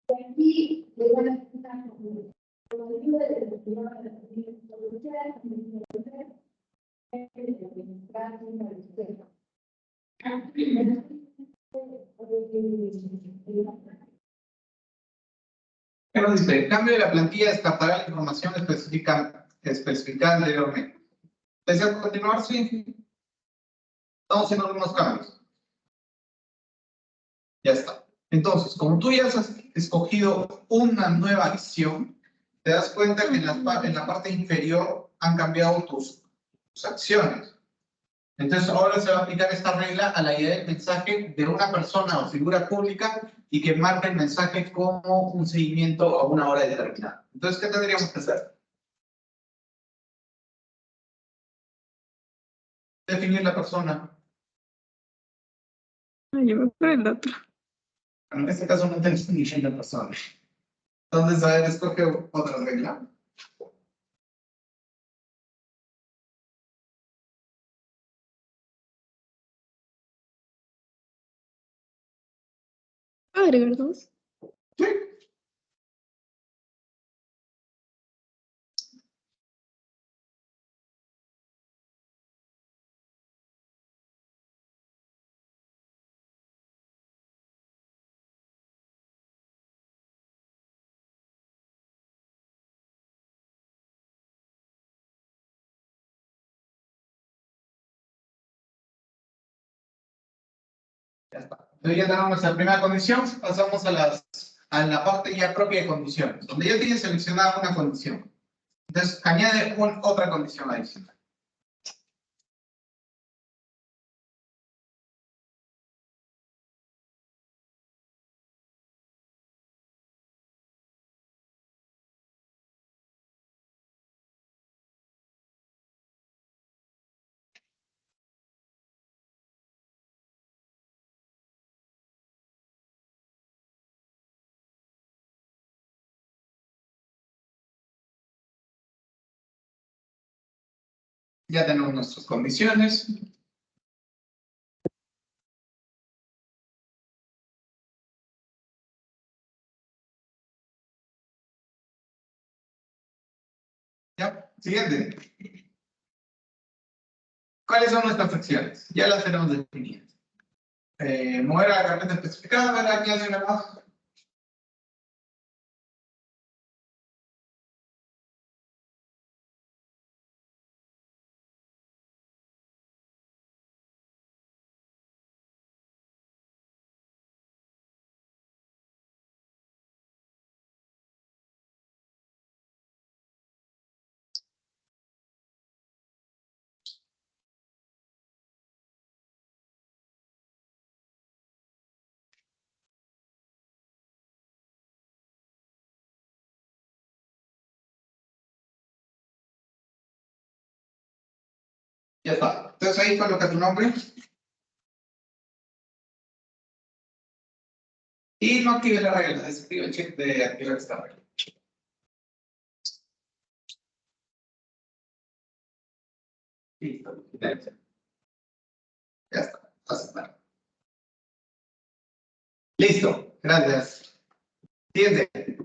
Aquí le van a explicar Pero dice, el cambio de la plantilla descartará la información especificada anteriormente. ¿Desea continuar? Sí. Estamos haciendo algunos cambios. Ya está. Entonces, como tú ya has escogido una nueva acción, te das cuenta que en la parte inferior han cambiado tus acciones. Entonces, ahora se va a aplicar esta regla a la idea del mensaje de una persona o figura pública y que marca el mensaje como un seguimiento a una hora determinada. Entonces, ¿qué tendríamos que hacer? Definir la persona. Yo me fui el otro. En este caso no tenemos ni la persona. Entonces, a ver, escoge otra regla. Agregar dos. Sí. Ya está. Entonces ya tenemos la primera condición, pasamos a la parte ya propia de condiciones, donde ya tienes seleccionada una condición. Entonces añade otra condición adicional. Ya tenemos nuestras condiciones. Ya, siguiente. ¿Cuáles son nuestras acciones? Ya las tenemos definidas. Mover a la carpeta especificada, ver aquí hace una más. Ya está. Entonces ahí coloca tu nombre. Y no active la regla, desactiva el check de activar esta regla. Listo. Ya está. Aceptar. Listo. Gracias. Siguiente.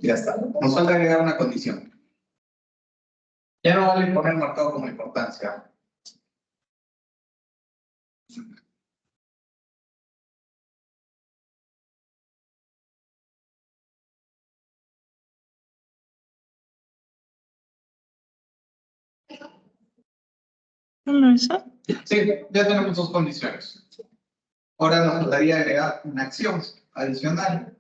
Ya está. Nos falta agregar una condición. Ya no vale poner marcado como importancia. ¿Solo eso? Sí, ya tenemos dos condiciones. Ahora nos faltaría agregar una acción adicional.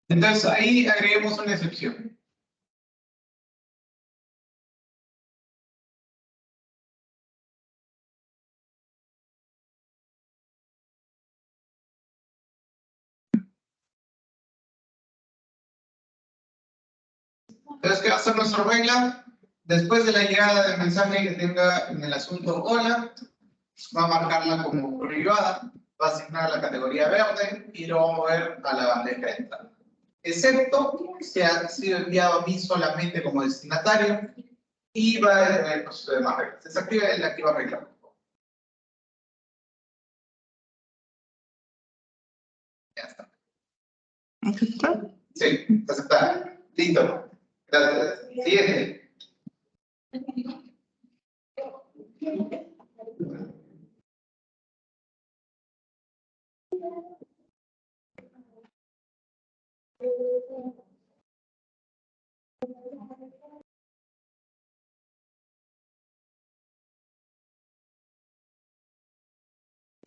Entonces ahí agreguemos una excepción. Entonces, ¿qué va a ser nuestra regla? Después de la llegada del mensaje que tenga en el asunto hola, va a marcarla como privada, va a asignar la categoría verde y lo va a mover a la bandeja de entrada. Excepto que ha sido enviado a mí solamente como destinatario y va a detener el proceso de más reglas. Desactiva el activa regla. Ya está. ¿Aceptar? Sí, aceptar. Listo. Gracias. Siguiente.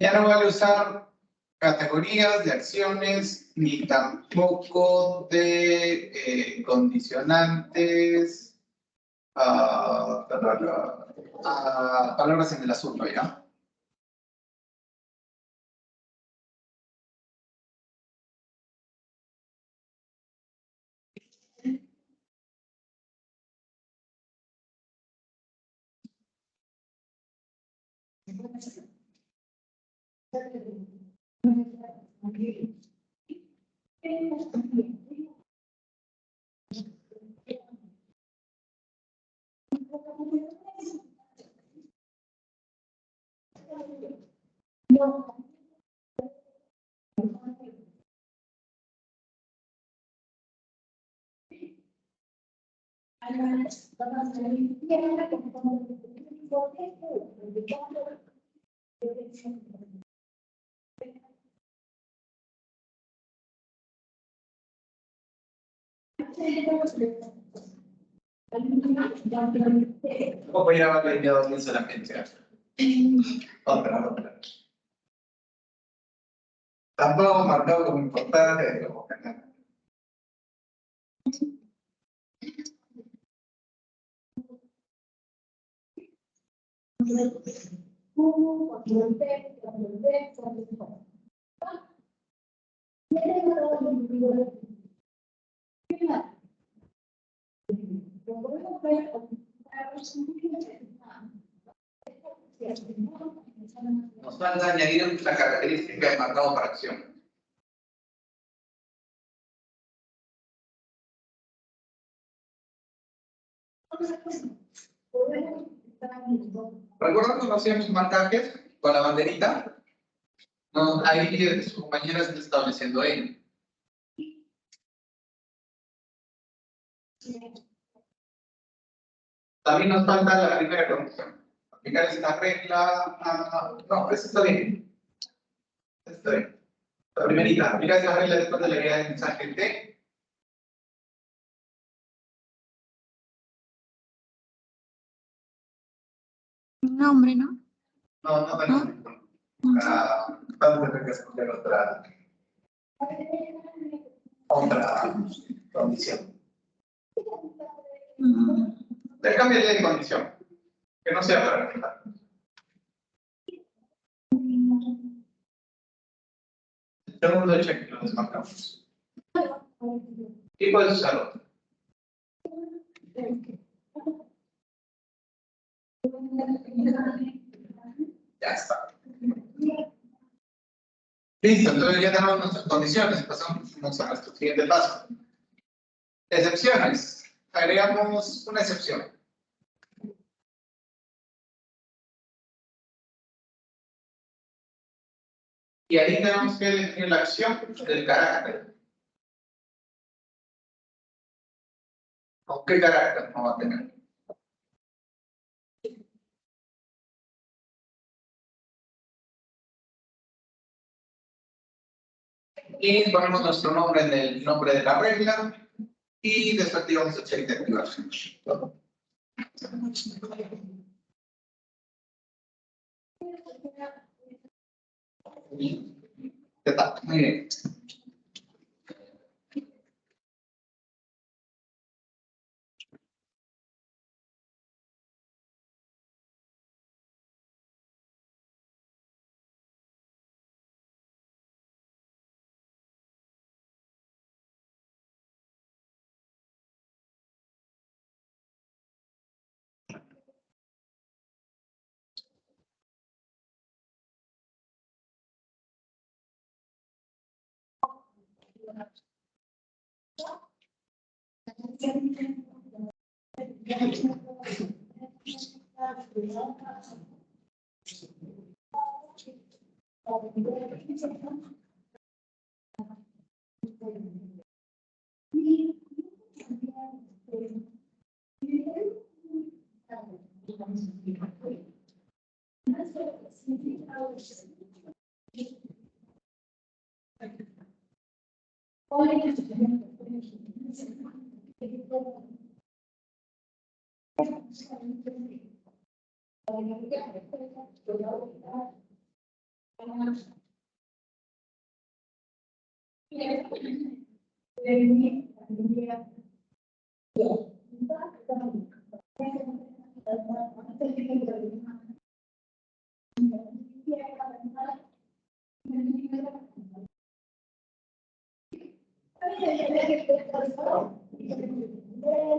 Ya no vale usar categorías de acciones ni tampoco de condicionantes palabras en el asunto, ¿ya? O voy a haber enviado bien solamente. Otra. Tampoco marcado como importante, como que nada. Nos falta añadir la característica de marcado para acción. ¿Recuerdan cuando hacíamos marcajes con la banderita? No, ahí su compañera está estableciendo ahí. También nos falta la primera condición. Aplicar esta regla. No, eso está bien. Está bien. La primerita, aplicar esta regla después de la idea del mensaje T. Nombre, ¿no? No, no tenemos ninguno. Vamos a tener que escoger otra condición. Cámbiale de condición. Que no sea para reflejar. Segundo check lo desmarcamos. Y puedes usar otro. Ya está. Listo, entonces ya tenemos nuestras condiciones. Pasamos a nuestro siguiente paso. Excepciones. Agregamos una excepción. Y ahí tenemos que definir la acción del carácter. ¿Con qué carácter no va a tener? Y ponemos nuestro nombre en el nombre de la regla y desactivamos el check de activación. Ya está, muy bien.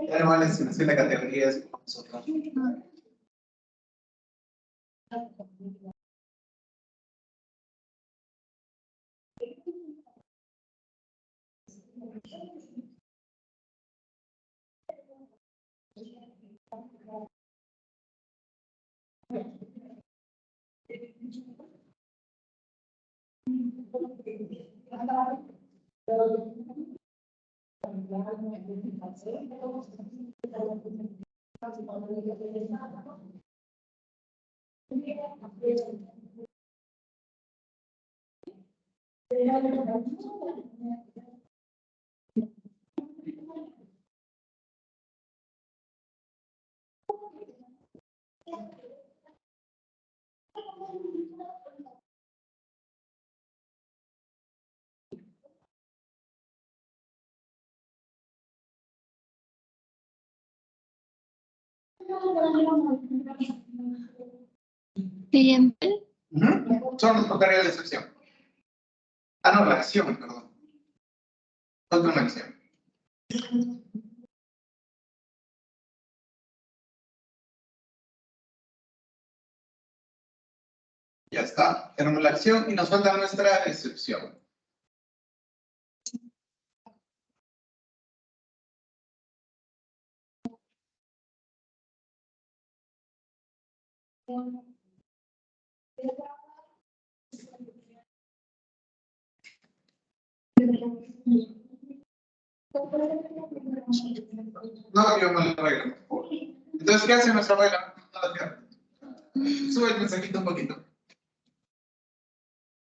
Ya no vale selección de categorías con nosotros. Siguiente. Solo nos tocaría la excepción. Ah, no, la acción, perdón. Falta una acción. Ya está. Tenemos la acción y nos falta nuestra excepción. No cambiamos la regla, por favor. Entonces, ¿qué hace nuestra regla? Sube el mensajito un poquito.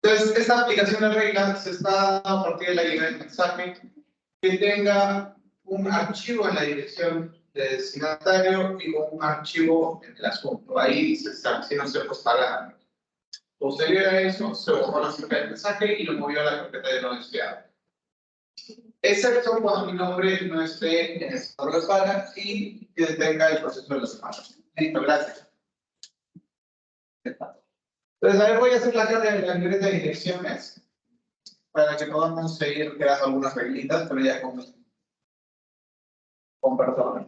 Entonces, esta aplicación de regla se está dando a partir de la llegada del mensaje que tenga un archivo en la dirección de destinatario y con un archivo en el asunto. Ahí se sancionan ciertos parámetros. Posterior a eso, se borró la cerca del mensaje y lo movió a la carpeta de no deseado. Excepto cuando mi nombre no esté en el estado de para y que detenga el proceso de los semanas. Listo, gracias. Entonces, a ver, voy a hacer la libreta de direcciones para que podamos seguir creando algunas reglitas, pero ya con personas.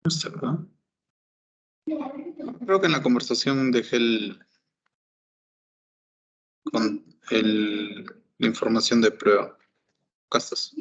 No sé, ¿verdad? Creo que en la conversación dejé la información de prueba. Acá estás.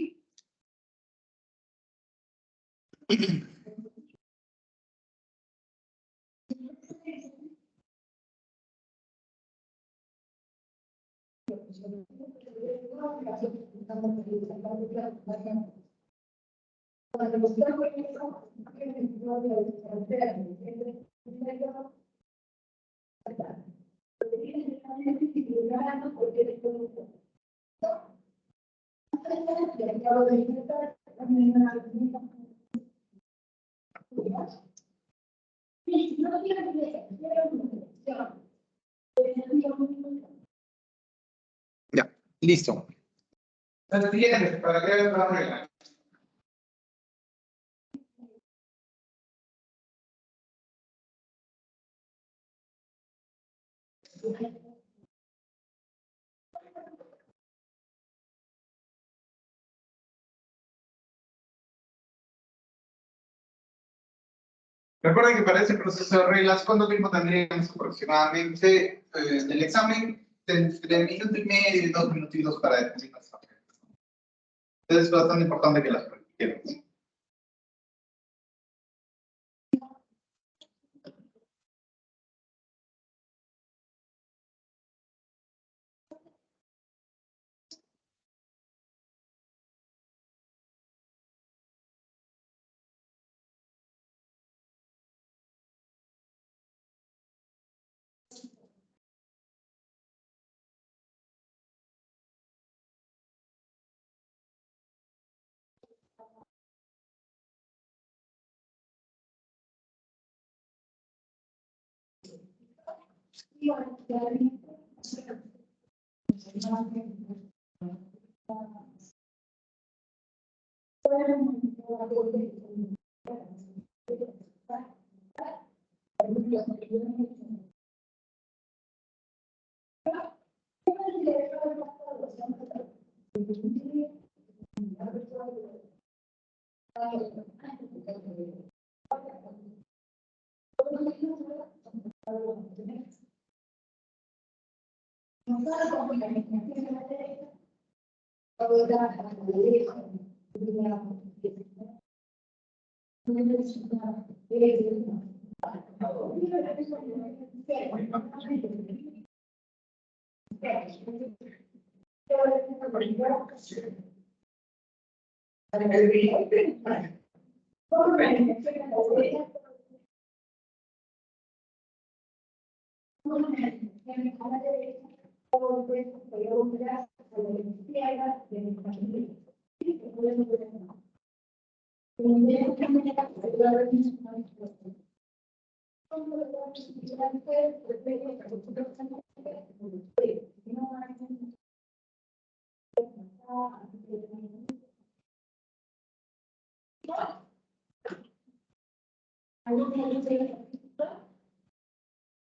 Ya, listo. Entonces, siguiente, para que vean la regla. Recuerden que para ese proceso de reglas, ¿cuánto tiempo tendríamos aproximadamente del examen? Entre minuto y medio y 2 minutitos para definir las reglas. Entonces es bastante importante que las practiquemos.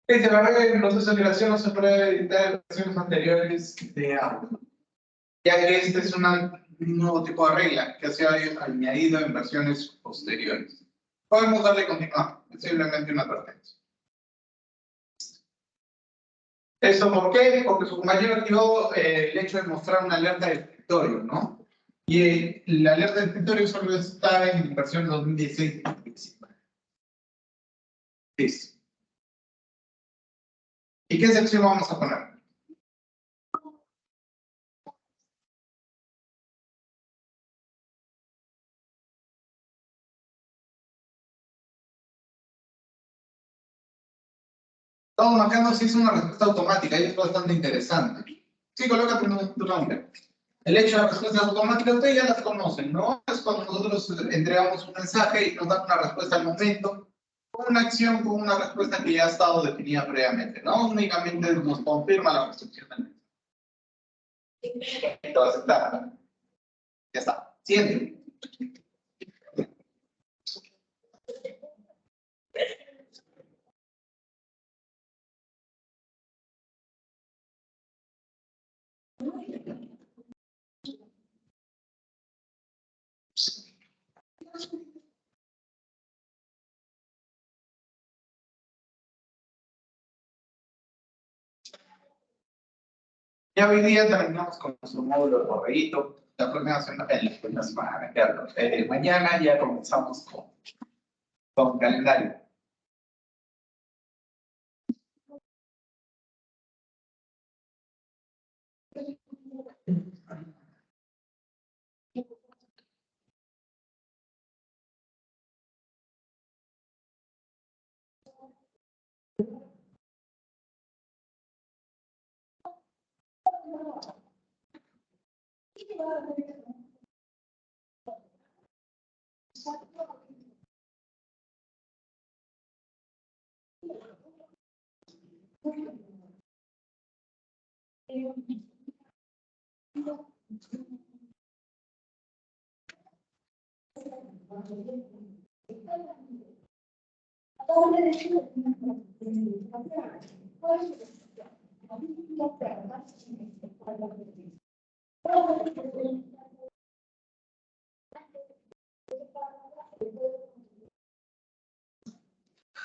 Se va a ver en el proceso de migración no se puede editar versiones anteriores de audio, ya que este es un nuevo tipo de regla que se ha añadido en versiones posteriores. Podemos darle continuar, es simplemente una advertencia. ¿Eso por qué? Porque su compañero activó el hecho de mostrar una alerta de escritorio, ¿no? Y la alerta de escritorio solo está en versión 2016. Listo. ¿Y qué sección vamos a poner? Estamos marcando si es una respuesta automática y es bastante interesante. Sí, coloca tu nombre. El hecho de respuestas automáticas, ustedes ya las conocen, ¿no? Es cuando nosotros entregamos un mensaje y nos dan una respuesta al momento, con una acción, con una respuesta que ya ha estado definida previamente, ¿no? Únicamente nos confirma la recepción del mensaje. Entonces, aceptar. Ya está. Siguiente. Ya hoy día terminamos con nuestro módulo de correíto. La próxima semana, mañana ya comenzamos con calendario.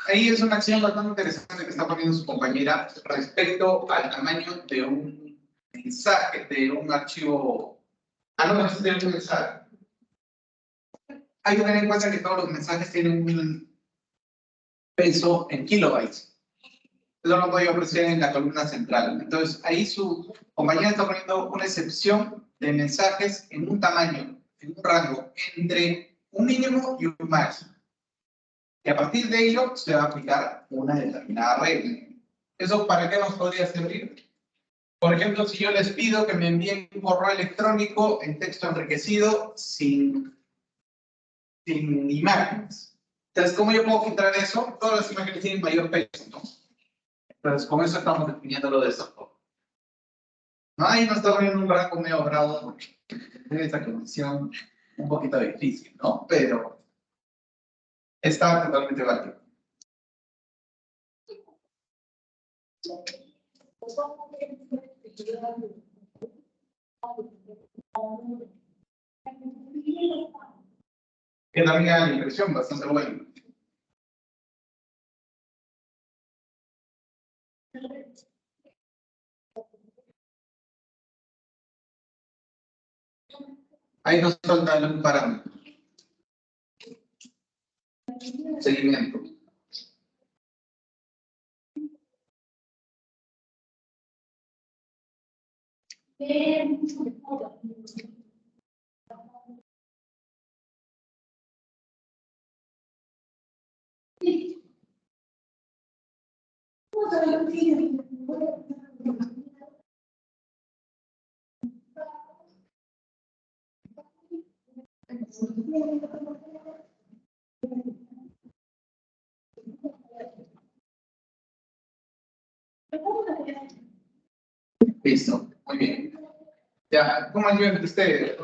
Ahí es una acción bastante interesante que está poniendo su compañera respecto al tamaño de un mensaje, de un archivo. No es de un mensaje. Hay que tener en cuenta que todos los mensajes tienen un peso en kilobytes. Eso lo voy a apreciar en la columna central. Entonces, ahí su compañera está poniendo una excepción de mensajes en un tamaño, en un rango entre un mínimo y un máximo. Y a partir de ello se va a aplicar una determinada regla. ¿Eso para qué nos podría servir? Por ejemplo, si yo les pido que me envíen un correo electrónico en texto enriquecido sin imágenes. Entonces, ¿cómo yo puedo filtrar eso? Todas las imágenes tienen mayor peso, ¿no? Entonces, con eso estamos definiéndolo de esta forma. No, ahí nos está poniendo un rango medio bravo porque tiene esa condición un poquito difícil, ¿no? Pero está totalmente válido. Que también da la impresión bastante buena. Ahí nos falta un parámetro. Seguimiento. Listo, muy bien. Ya, ¿cómo ayudan ustedes?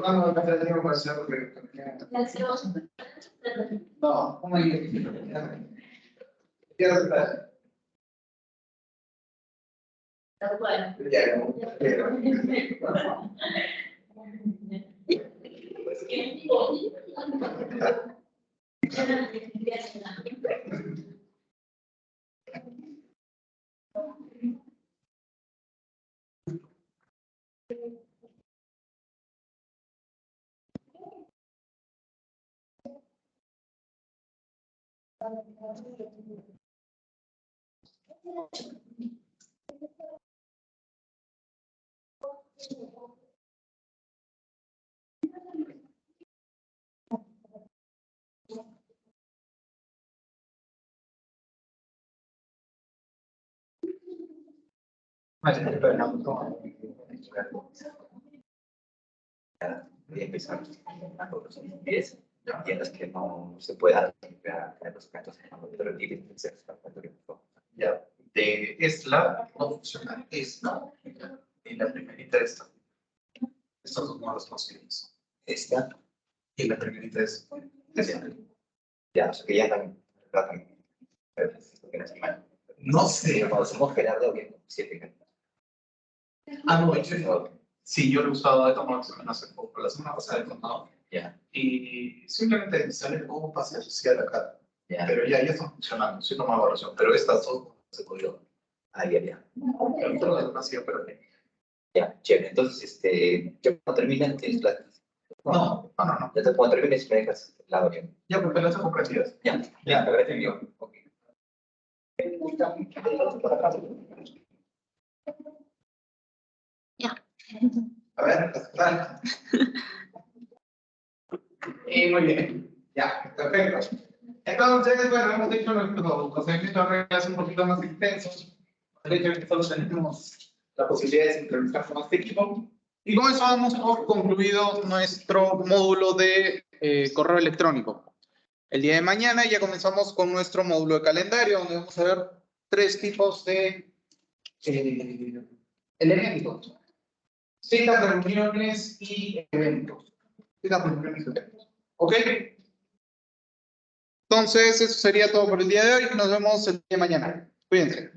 No, ¿cómo ayudan? ¿Quieres estar? Tal cual. Ya, no. Y empezar es y en las que no se pueda crear los cantos Ya, de ESLA no funciona ESLA y la primerita esta. Estos dos modos posibles. esta Y la primerita es ESLA. ya o sea que ya tratan No sé. cuando hacemos Gerardo bien 7 No, sí, yo lo he usado de tomar hace poco, la semana pasada he tomado. ya Y simplemente sale cómo pasa social acá. ya Pero ya está funcionando, sí tomaba razón. Pero estas dos no se pudieron. ya Pero todo lo demás sí, pero ya chévere entonces yo cuando termine es la no. ya te cuando termines me dejas la opción Ya, porque las cooperativas. ya la verdad te ok. A ver, ¿qué Y muy bien. Ya, perfecto. Entonces, bueno, hemos hecho nuestros procedimientos de reglas un poquito más intensos. De hecho, que solo tenemos la posibilidad de sincronizar con este equipo. Y con eso damos por concluido nuestro módulo de correo electrónico. El día de mañana ya comenzamos con nuestro módulo de calendario, donde vamos a ver 3 tipos de elementos. Citas, reuniones y eventos. Citas, reuniones y eventos. ¿Ok? Entonces, eso sería todo por el día de hoy. Nos vemos el día de mañana. Cuídense.